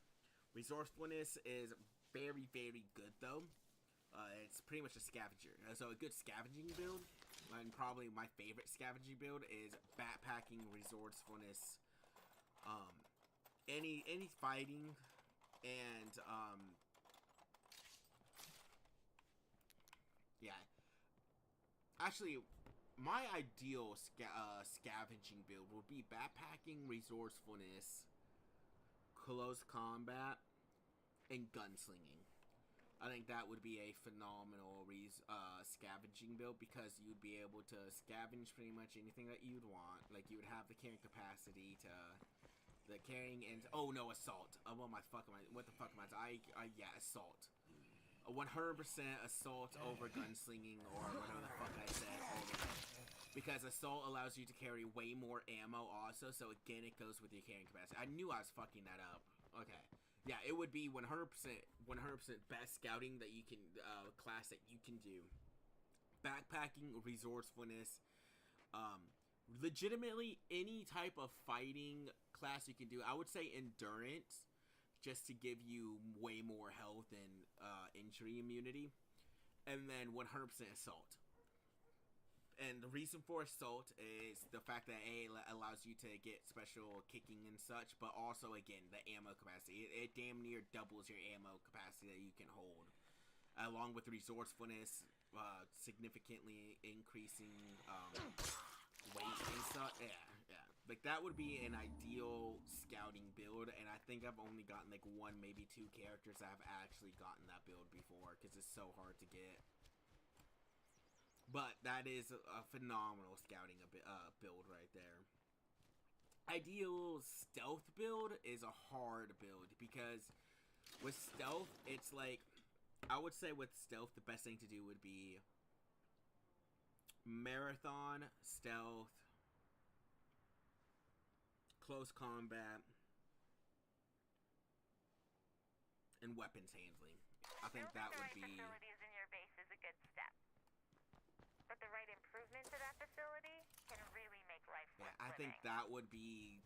Resourcefulness is very, very good though. It's pretty much a scavenger. So a good scavenging build, and probably my favorite scavenging build is backpacking, resourcefulness, any fighting, and yeah. Actually, my ideal scavenging build would be backpacking, resourcefulness, close combat, and gunslinging. I think that would be a phenomenal scavenging build because you'd be able to scavenge pretty much anything that you'd want. Like you would have the carrying capacity to the carrying and assault. What the fuck am I? Yeah, assault. 100% assault over gunslinging or whatever the fuck I said. Because assault allows you to carry way more ammo also. So again, it goes with your carrying capacity. I knew I was fucking that up. Okay. Yeah, it would be 100% best scouting that you can, class that you can do. Backpacking, resourcefulness, legitimately any type of fighting class you can do. I would say endurance, just to give you way more health and, injury immunity. And then 100% assault. And the reason for assault is the fact that it allows you to get special kicking and such, but also, again, the ammo capacity. It damn near doubles your ammo capacity that you can hold. Along with resourcefulness, significantly increasing weight and such. Yeah. Like, that would be an ideal scouting build, and I think I've only gotten, like, 1, maybe 2 characters that have actually gotten that build before, because it's so hard to get. But that is a phenomenal scouting build right there. Ideal stealth build is a hard build because with stealth, it's like, I would say with stealth, the best thing to do would be marathon, stealth, close combat, and weapons handling. I think that would be...
facilities in your base is a good step. But the right improvement to that facility can really make life worth living.
I think that would be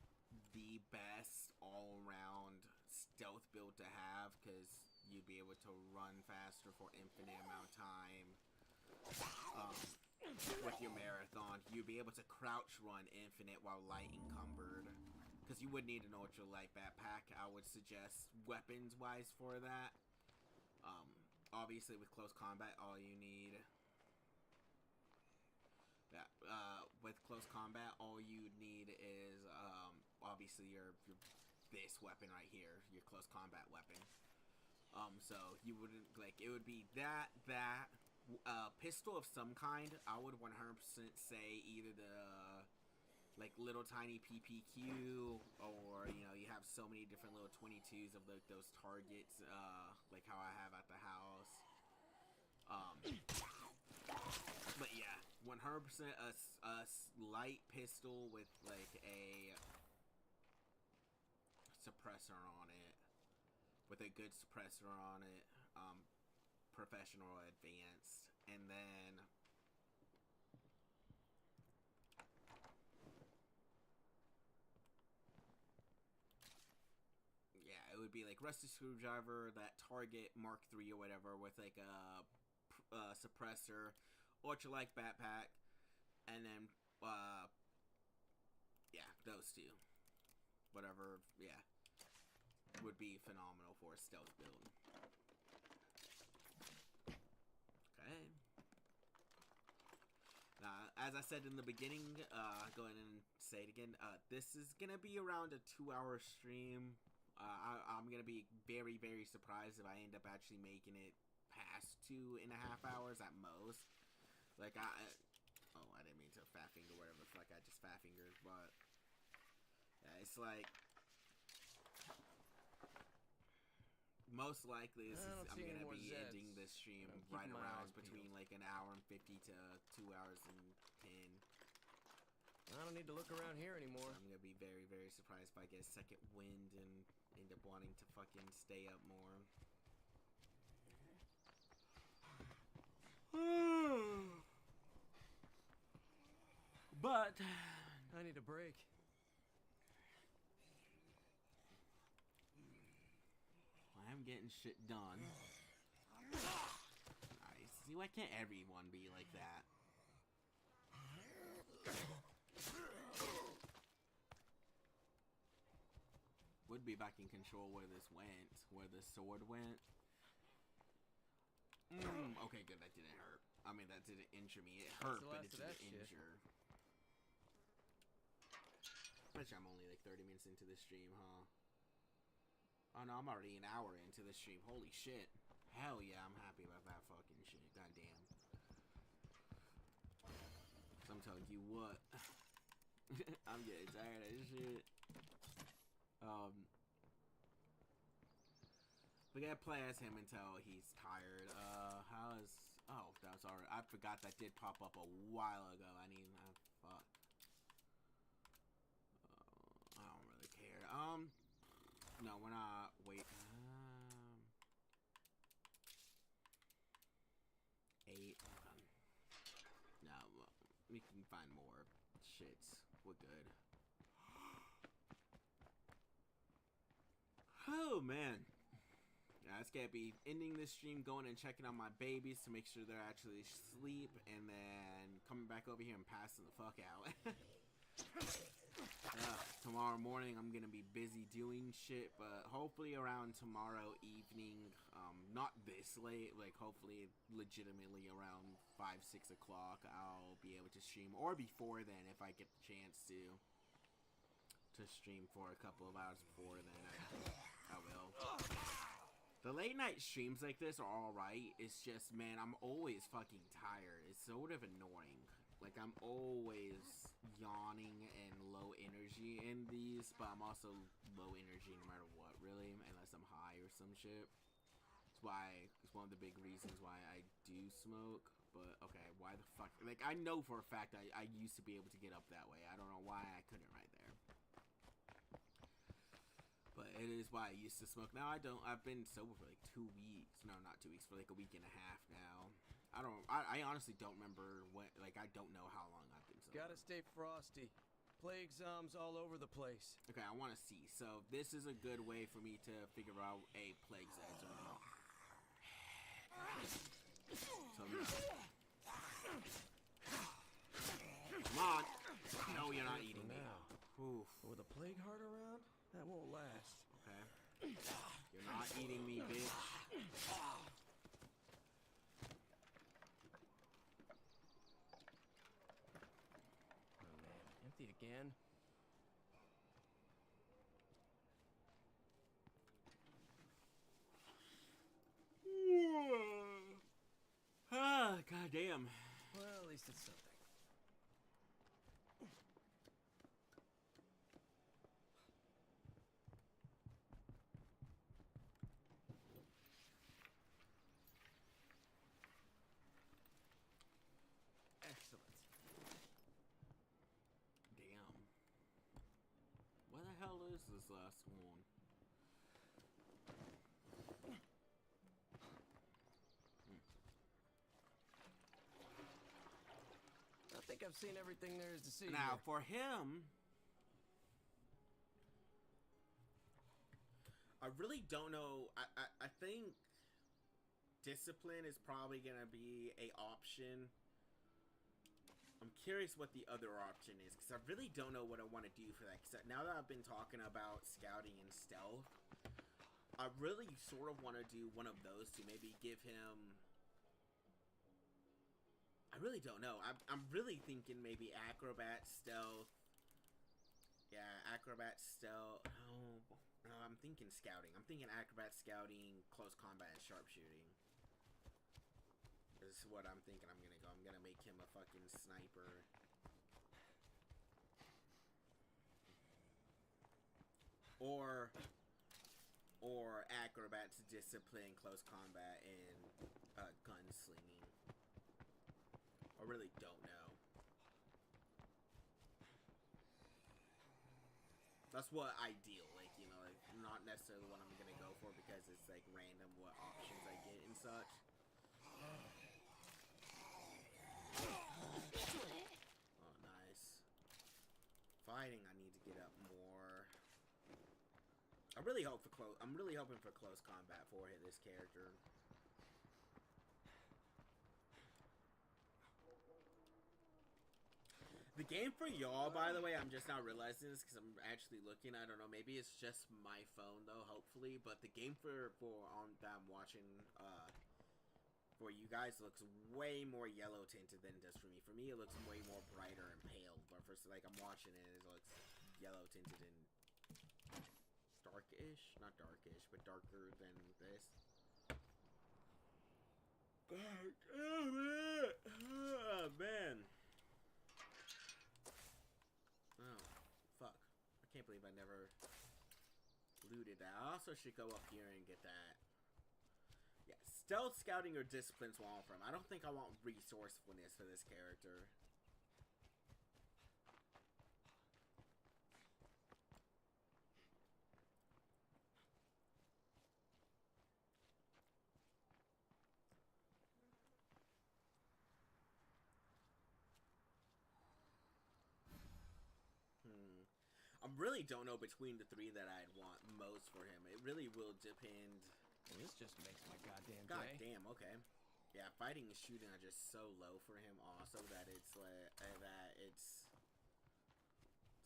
the best all-around stealth build to have, because you'd be able to run faster for infinite amount of time. With your marathon, you'd be able to crouch run infinite while light encumbered, because you would need an ultra light backpack. I would suggest weapons-wise for that. Obviously, with close combat, all you need... with close combat, all you need is, obviously this weapon right here, your close combat weapon. So you wouldn't, like, it would be that, pistol of some kind. I would 100% say either the, like, little tiny PPQ, or, you know, you have so many different little 22s of, like, those targets, like how I have at the house. But yeah, 100% a light pistol with like a suppressor on it, with a good suppressor on it, professional or advanced, and then yeah, it would be like rusty screwdriver, that target Mark III or whatever, with like a suppressor, ultralight backpack, and then yeah, those two, whatever, yeah, would be phenomenal for a stealth build. Okay. As I said in the beginning, go ahead and say it again. This is gonna be around a 2-hour stream. I'm gonna be very, very surprised if I end up actually making it past 2.5 hours at most. Like oh, I didn't mean to fat finger, whatever the fuck I just fat fingered, but yeah, it's like most likely I'm gonna be ending this stream right around between like 1 hour and 50 to 2 hours and 10.
I don't need to look around here anymore.
So I'm gonna be very, very surprised if I get a second wind and end up wanting to fucking stay up more. But
I need a break.
I'm getting shit done. Nice. See, why can't everyone be like that? Would be if I can control where this went, where the sword went. Okay, good. That didn't hurt. I mean, that didn't injure me. It hurt, but it didn't injure. Actually, I'm only like 30 minutes into the stream, huh? Oh no, I'm already an hour into the stream. Holy shit. Hell yeah, I'm happy about that fucking shit. Goddamn. I'm telling you what. I'm getting tired of this shit. We gotta play as him until he's tired. How is... Oh, that was already... I forgot that did pop up a while ago. Fuck. I don't really care. No, we're not... Wait. 8. No, we can find more shits. We're good. Oh, man. Yeah, it's gonna be ending this stream, going and checking on my babies to make sure they're actually asleep, and then coming back over here and passing the fuck out. Tomorrow morning I'm gonna be busy doing shit, but hopefully around tomorrow evening, not this late, like hopefully legitimately around 5-6 o'clock, I'll be able to stream, or before then if I get the chance to stream for a couple of hours before then. I will. The late night streams like this are alright. It's just, man, I'm always fucking tired. It's sort of annoying. Like, I'm always yawning and low energy in these, but I'm also low energy no matter what, really, unless I'm high or some shit. It's one of the big reasons why I do smoke. But, okay, why the fuck? Like, I know for a fact I used to be able to get up that way. I don't know why I couldn't right there. But it is why I used to smoke. Now I don't. I've been sober for like 2 weeks. No, not 2 weeks. For like a week and a half now. I honestly don't remember what. Like, I don't know how long I've been sober.
Gotta stay frosty. Plague zombs all over the place.
Okay, I want to see. So this is a good way for me to figure out a plague zone. So no. Come on. No, you're not eating me. Oof.
With a plague heart around? That won't last.
Okay. You're not eating me, bitch.
Oh man, empty again.
Ah, goddamn.
Well, at least it's something.
is this last one?
I think I've seen everything there is to see.
Now,
here.
for him, I really don't know. I think discipline is probably gonna be a option. I'm curious what the other option is, because I really don't know what I want to do for that. Because now that I've been talking about scouting and stealth, I really sort of want to do one of those to maybe give him... I really don't know. I'm really thinking maybe acrobat, stealth. Yeah, acrobat, stealth. No, I'm thinking scouting. I'm thinking acrobat, scouting, close combat, and sharpshooting. This is what I'm thinking I'm gonna go. I'm gonna make him a fucking sniper. Or acrobats, discipline, close combat, and gunslinging. I really don't know. That's what ideal, like, you know, like, not necessarily what I'm gonna go for because it's like random what options I get and such. Oh, nice. Fighting, I need to get up more. I'm really hoping for close combat for this character. The game for y'all, by the way, I'm just now realizing this because I'm actually looking. I don't know, maybe it's just my phone though, hopefully. But the game for that I'm watching for you guys looks way more yellow tinted than it does for me. For me, it looks way more brighter and pale. But for like I'm watching it, it looks yellow tinted and darkish, not darkish, but darker than this. God damn it! Oh man. Oh, fuck. I can't believe I never looted that. I also should go up here and get that. Yeah, stealth, scouting, or discipline's what I want from him. I don't think I want resourcefulness for this character. I really don't know between the three that I'd want most for him. It really will depend.
Well, this just makes my goddamn
God
day.
damn, okay. Yeah, fighting and shooting are just so low for him also that it's like, it's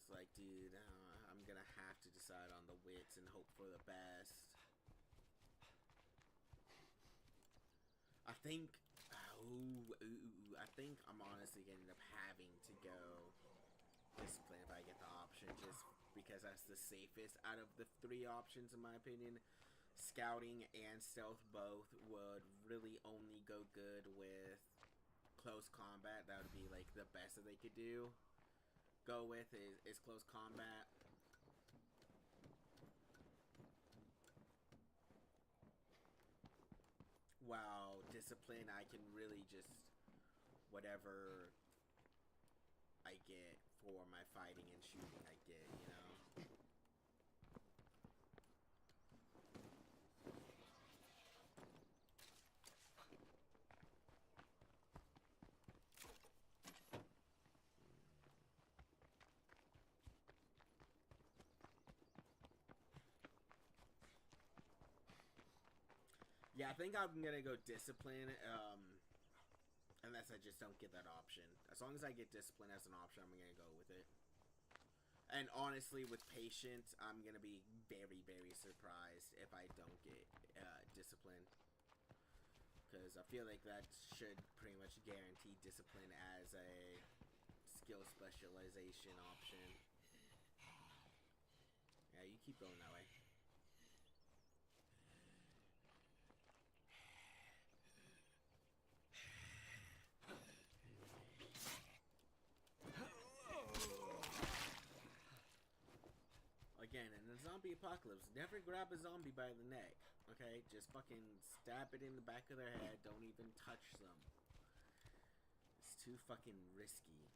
like, dude, I'm gonna have to decide on the wits and hope for the best. I think, I think I'm honestly gonna end up having to go discipline if I get the option, just because that's the safest out of the three options in my opinion. Scouting and stealth both would really only go good with close combat. That would be like the best that they could do. Go with is close combat. Wow, discipline, I can really just whatever I get for my fighting and shooting I get, you know? Yeah, I think I'm gonna go discipline, unless I just don't get that option. As long as I get discipline as an option, I'm gonna go with it. And honestly, with patience, I'm gonna be very, very surprised if I don't get discipline. Because I feel like that should pretty much guarantee discipline as a skill specialization option. Yeah, you keep going that way. Again, in the zombie apocalypse, never grab a zombie by the neck, okay? Just fucking stab it in the back of their head, don't even touch them. It's too fucking risky.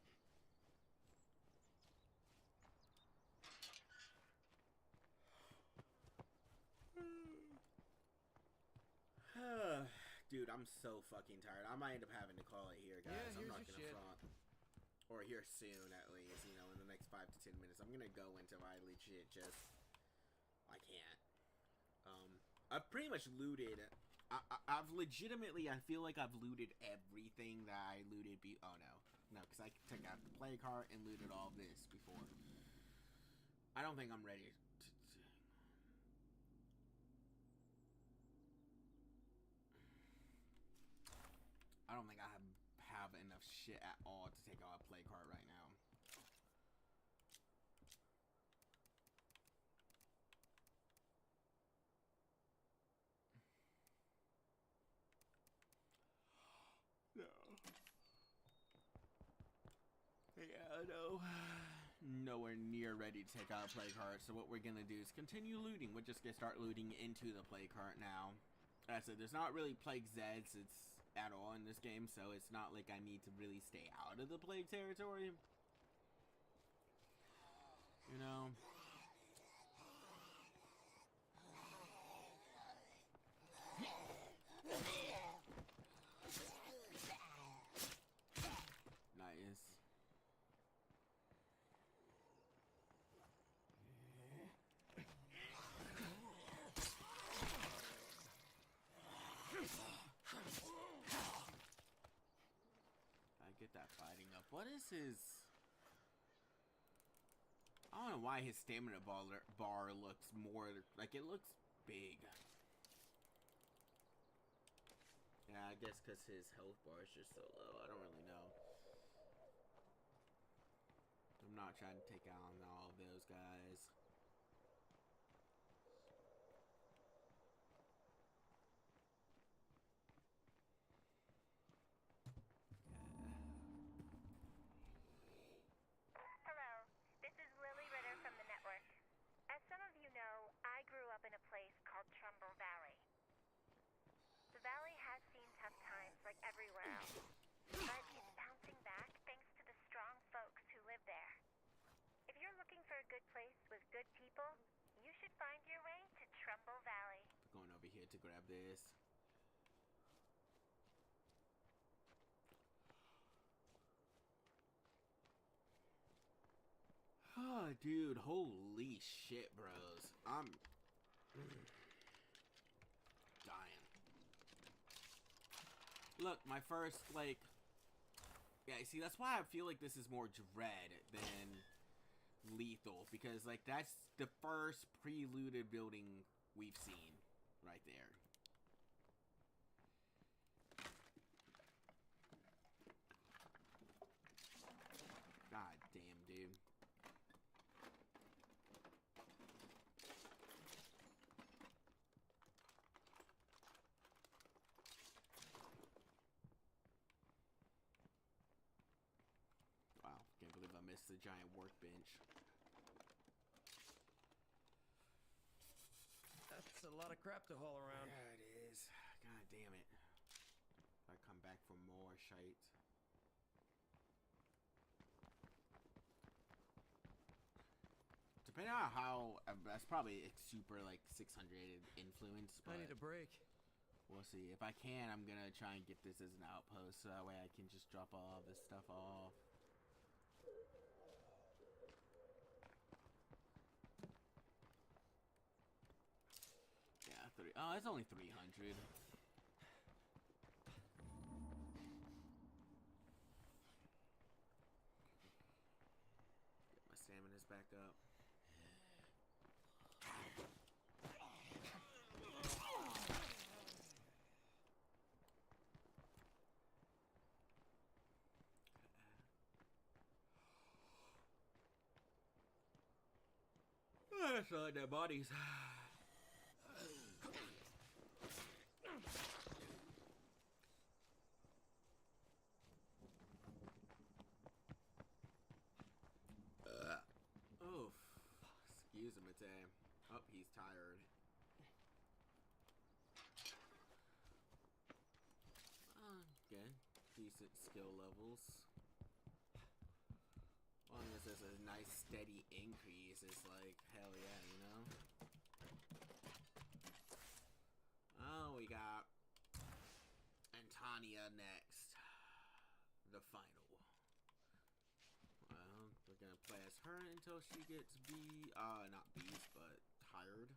I'm so fucking tired. I might end up having to call it here, guys.
Yeah,
I'm
here's
not
your
gonna
shit.
front. Or here soon, at least. You know, in the next 5 to 10 minutes. I'm gonna go until I legit just... I can't. I've pretty much looted... I've legitimately... I feel like I've looted everything that I looted oh, no. No, because I took out the play card and looted all this before. I don't think I'm ready to... I don't think I have enough shit at all to take out a play card right now. No. Yeah, no. Nowhere near ready to take out a play card. So what we're gonna do is continue looting. We're just gonna start looting into the play card now. As I said, there's not really plague Zeds. It's at all in this game, so it's not like I need to really stay out of the plague territory. You know? Nice. Get that fighting up. What is his... I don't know why his stamina bar looks more... Like, it looks big. Yeah, I guess because his health bar is just so low. I don't really know. I'm not trying to take on all of those guys.
I grew up in a place called Trumbull Valley. The valley has seen tough times like everywhere else, but it's bouncing back thanks to the strong folks who live there. If you're looking for a good place with good people, you should find your way to Trumbull Valley.
Going over here to grab this. Oh, dude, holy shit, bros. I'm dying. Look, my first, like... Yeah, see, that's why I feel like this is more dread than lethal. Because, like, that's the first preluded building we've seen right there. God damn, dude. Wow, can't believe I missed the giant workbench.
That's a lot of crap to haul around.
Yeah, it is. God damn it. I come back for more shite. Depending on how, that's probably super like 600 influence, but
I need a break.
we'll see. If I can, I'm gonna try and get this as an outpost, so that way I can just drop all this stuff off. Yeah, oh, it's only 300. Get my stamina's back up. I saw their bodies. Oof. Excuse him, it's oh, he's tired. Again, decent skill levels. As long as there's a nice steady increase, it's like, hell yeah, you know? Oh, we got Anya next. The final. Well, we're gonna play as her until she gets not bees, but tired.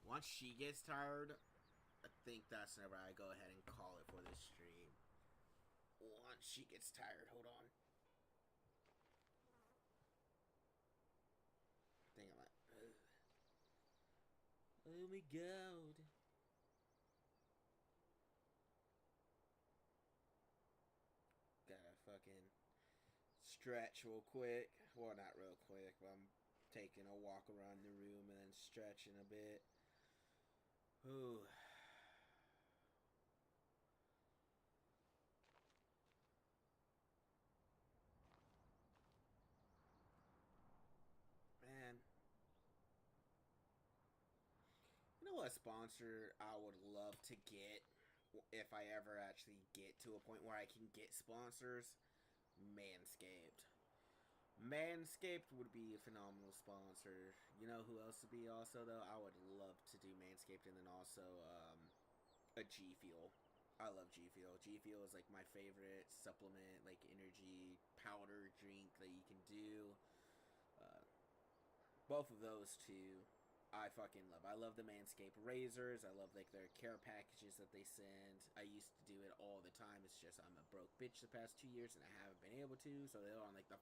Once she gets tired, I think that's whenever I go ahead and call it for this stream. Once she gets tired, hold on. I think I'm like, oh my god. Gotta fucking stretch real quick. Well, not real quick, but I'm taking a walk around the room and then stretching a bit. Ooh. Man. You know what sponsor I would love to get if I ever actually get to a point where I can get sponsors? Manscaped. Manscaped would be a phenomenal sponsor. You know who else would be also, though? I would love to do Manscaped, and then also a G Fuel. I love G Fuel. G Fuel is like my favorite supplement, like energy powder drink that you can do. Both of those two I fucking love. I love the Manscaped razors. I love like their care packages that they send. I used to do it all the time. It's just I'm a broke bitch the past 2 years and I haven't been able to. So they're on like the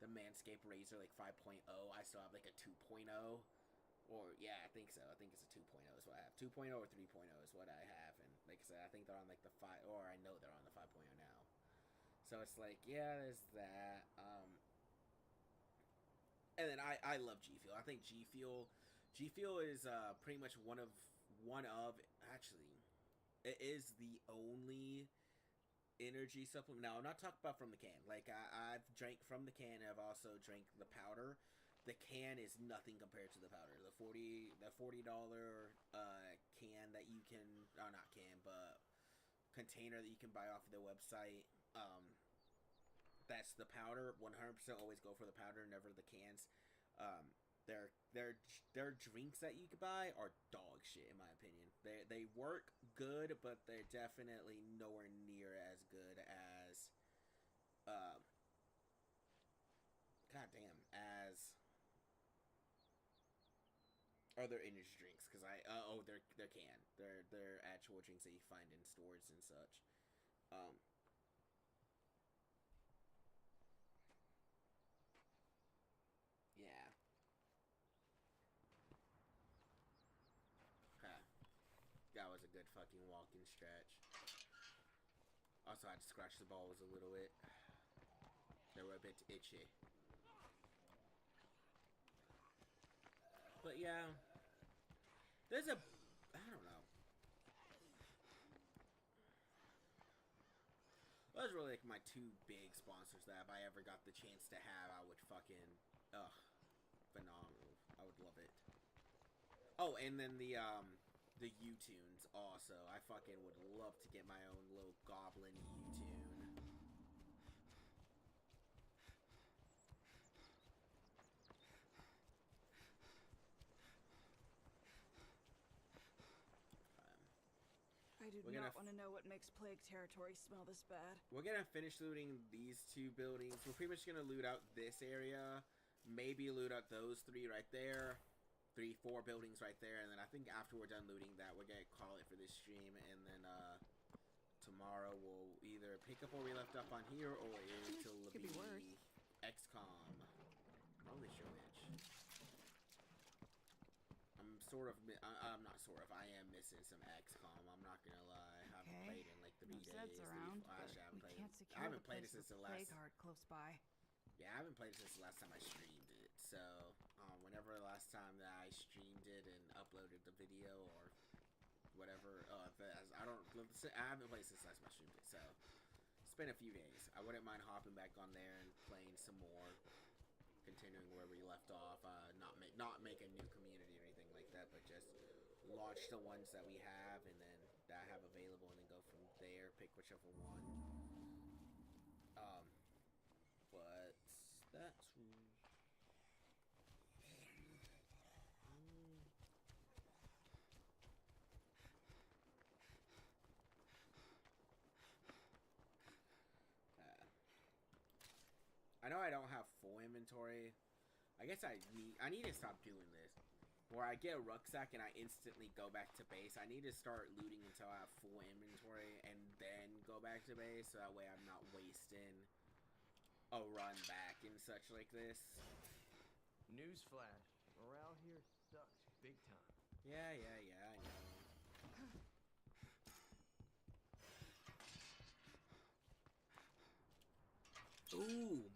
Manscaped razor like 5.0. I still have like a 2.0. Or yeah, I think so. I think it's a 2.0 is what I have. 2.0 or 3.0 is what I have. And like I said, I think they're on like the 5, or I know they're on the 5.0 now. So it's like, yeah, there's that. And then I love G Fuel. I think G Fuel is pretty much one of actually, it is the only energy supplement. Now I'm not talking about from the can. Like I've drank from the can and I've also drank the powder. The can is nothing compared to the powder. The $40 can that you can, oh not can, but container that you can buy off of their website. That's the powder. 100% always go for the powder, never the cans. Their drinks that you could buy are dog shit in my opinion. They work good, but they're definitely nowhere near as good as as other energy drinks, because their can. They're actual drinks that you find in stores and such. Yeah. Huh. That was a good fucking walking stretch. Also, I had to scratch the balls a little bit. They were a bit itchy. But yeah, there's I don't know. Those were like my two big sponsors that if I ever got the chance to have, I would fucking, phenomenal. I would love it. Oh, and then the U-Tunes also. I fucking would love to get my own little goblin U-Tune.
I do not want to know what makes Plague Territory smell this bad.
We're gonna finish looting these two buildings. We're pretty much gonna loot out this area. Maybe loot out those three right there. 4 buildings right there. And then I think after we're done looting that, we're gonna call it for this stream. And then tomorrow we'll either pick up where we left off on here or it'll be XCOM. Holy shit, bitch. I'm not sort of. I am missing some XCOM. I'm not gonna lie. I haven't played in like 3 days. I haven't played it since the last.
Close by.
Yeah, I haven't played it since the last time I streamed it. So, whenever the last time that I streamed it and uploaded the video or whatever, I haven't played since the last time I streamed it. So, it's been a few days. I wouldn't mind hopping back on there and playing some more, continuing where we left off. Not make a new community or anything like that, but just launch the ones that we have and then that I have available, and then go from there. Pick whichever one. But that's. I know I don't have full inventory. I guess I need to stop doing this. Where I get a rucksack and I instantly go back to base. I need to start looting until I have full inventory and then go back to base. So that way I'm not wasting a run back and such like this.
Newsflash. Morale here sucks big time.
Yeah, I know. Ooh.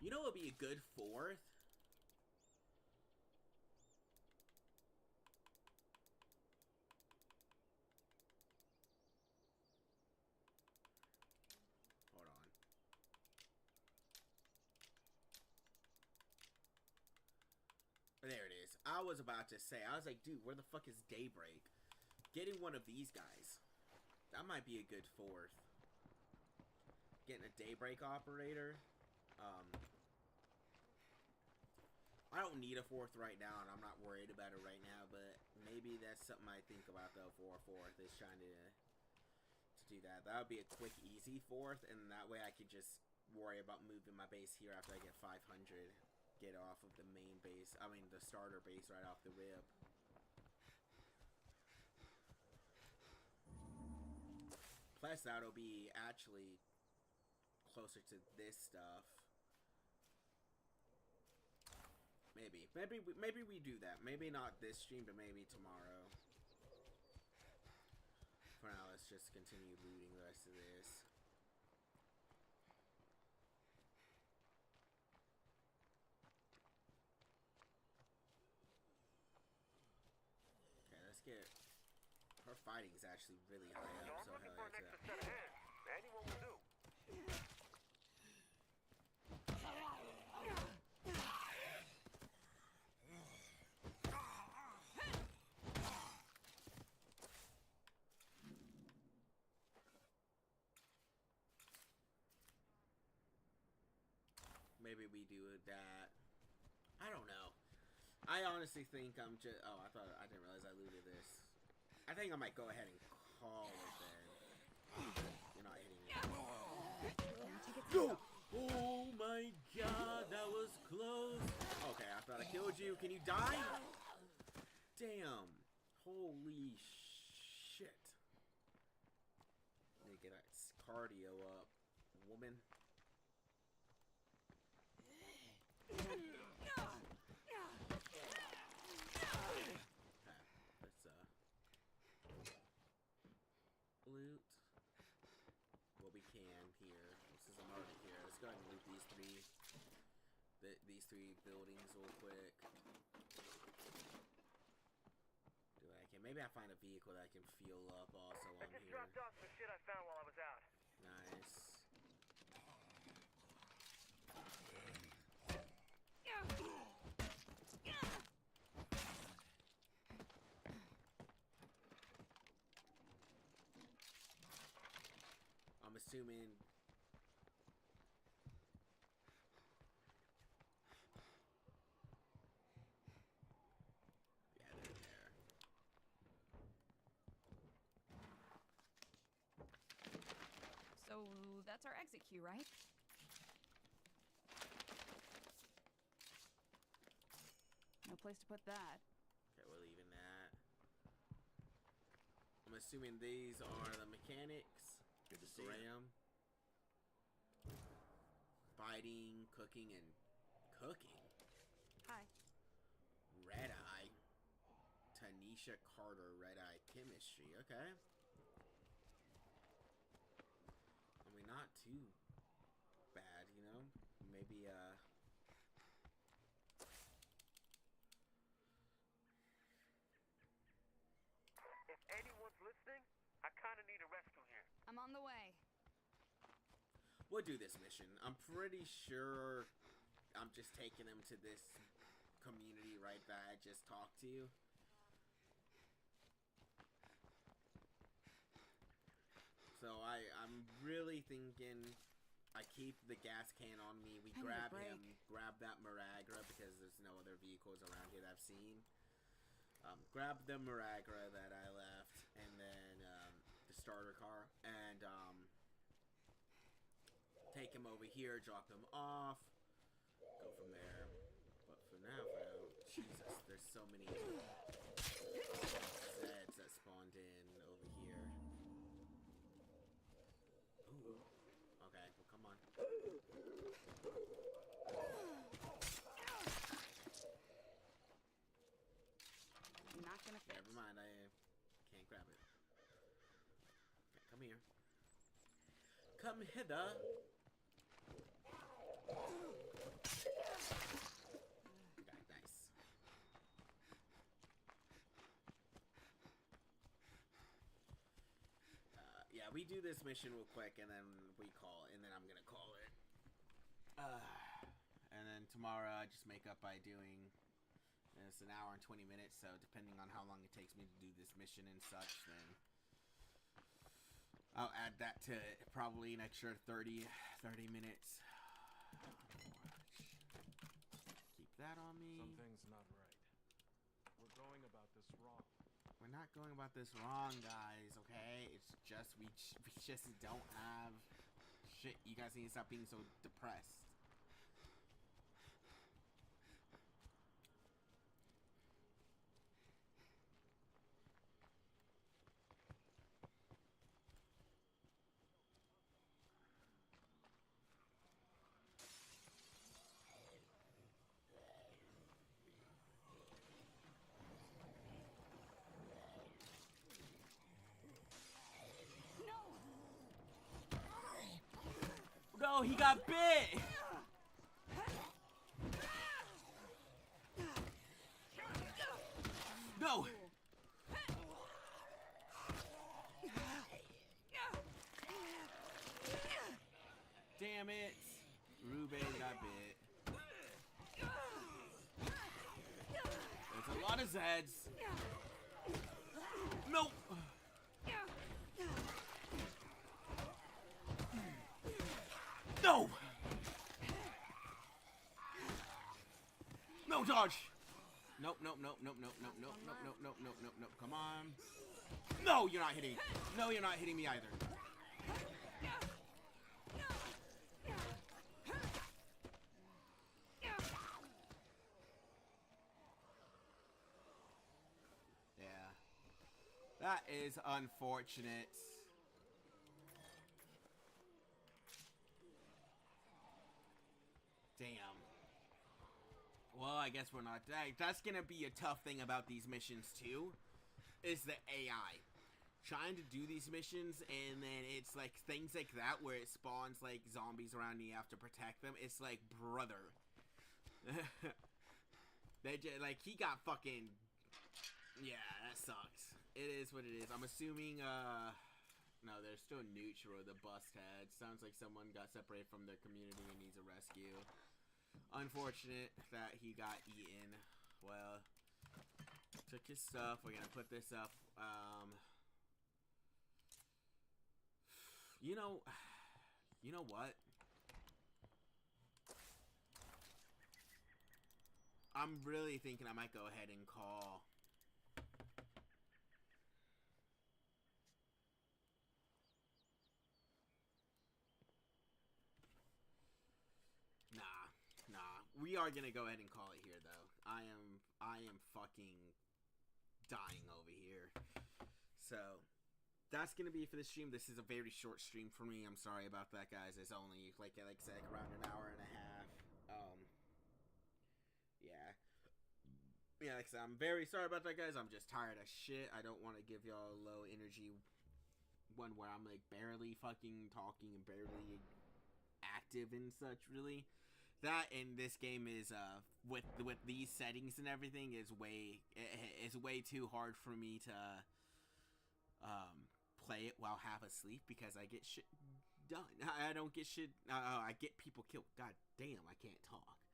You know what would be a good fourth? Hold on. There it is. I was about to say, I was like, dude, where the fuck is Daybreak? Getting one of these guys. That might be a good fourth. Getting a Daybreak operator. I don't need a fourth right now, and I'm not worried about it right now, but maybe that's something I think about, though, for a fourth, is trying to do that. That would be a quick, easy fourth, and that way I could just worry about moving my base here after I get 500. Get off of the main base, I mean, the starter base right off the rip. Plus, that'll be actually closer to this stuff. Maybe we do that. Maybe not this stream, but maybe tomorrow. For now, let's just continue looting the rest of this. Okay, let's get... Her fighting is actually really high up, so hell yeah.
Anyone will do.
Maybe we do that. I don't know. I honestly think I'm just... Oh, I didn't realize I looted this. I think I might go ahead and call it then. You're not hitting me. Go! Oh my god, that was close. Okay, I thought I killed you. Can you die? Damn. Holy shit. Need to get that cardio up, woman. Loot what we can here. Since I'm already here, let's go ahead and loot these three buildings real quick. Do what I can. Maybe I find a vehicle that I can fuel up also on here.
I just dropped off some shit I found while I was out.
Nice. I'm assuming... Yeah, they're there.
So that's our exit queue, right? No place to put that.
Okay, we're leaving that. I'm assuming these are the mechanics.
Good to see you.
Graham. Fighting, cooking, and cooking.
Hi.
Red Eye. Tanisha Carter, Red Eye Chemistry. Okay. I mean, not too bad, you know? Maybe,
If anyone's listening, I kind of need a rescue here.
I'm on the way.
we'll do this mission. I'm pretty sure I'm just taking them to this community right that I just talked to. So I'm really thinking I keep the gas can on me. We grab him, grab that Maragra because there's no other vehicles around here that I've seen. Grab the Maragra that I left, and then the starter car, and take him over here, drop him off, go from there. But for now, Jesus, there's so many Zeds that spawned in over here. Ooh. Okay, well, come on.
Not gonna fit.
Never mind, I can't grab it. Okay, come here. Come hither. Okay, nice. Yeah, we do this mission real quick, and then we call, and then I'm gonna call it. And then tomorrow I just make up by doing. It's an hour and 20 minutes, so depending on how long it takes me to do this mission and such, then I'll add that to it. Probably an extra 30 minutes. Keep that on me.
Something's not right. We're going about this wrong.
We're not going about this wrong, guys, okay? It's just, we just don't have shit. You guys need to stop being so depressed. No, he got bit! No! Damn it! Ruben got bit. There's a lot of Zeds. Nope! No! No dodge! Nope, nope, nope, nope, nope, nope, nope, nope, nope, nope, nope, nope, nope. Come on. No, you're not hitting. No, you're not hitting me either. Yeah. That is unfortunate. Damn. Well, I guess we're not. That's gonna be a tough thing about these missions too, is the AI. Trying to do these missions and then it's like things like that where it spawns like zombies around and you have to protect them. It's like, brother. They just, like, he got fucking. Yeah, that sucks. It is what it is. I'm assuming. No, they're still neutral. The bust head sounds like someone got separated from their community and needs a rescue. Unfortunate that he got eaten. Well, took his stuff. We're gonna put this up. You know what? I'm really thinking I might go ahead and call. Nah. We are gonna go ahead and call it here, though. I am fucking dying over here. So, that's gonna be for the stream. This is a very short stream for me. I'm sorry about that, guys. It's only, like I said, around an hour and a half. Yeah, like I said, I'm very sorry about that, guys. I'm just tired as shit. I don't want to give y'all a low energy one where I'm, like, barely fucking talking and barely active and such, really. That in this game is with these settings and everything is way too hard for me to play it while half asleep because I get shit done. I don't get shit. I get people killed. God damn, I can't talk.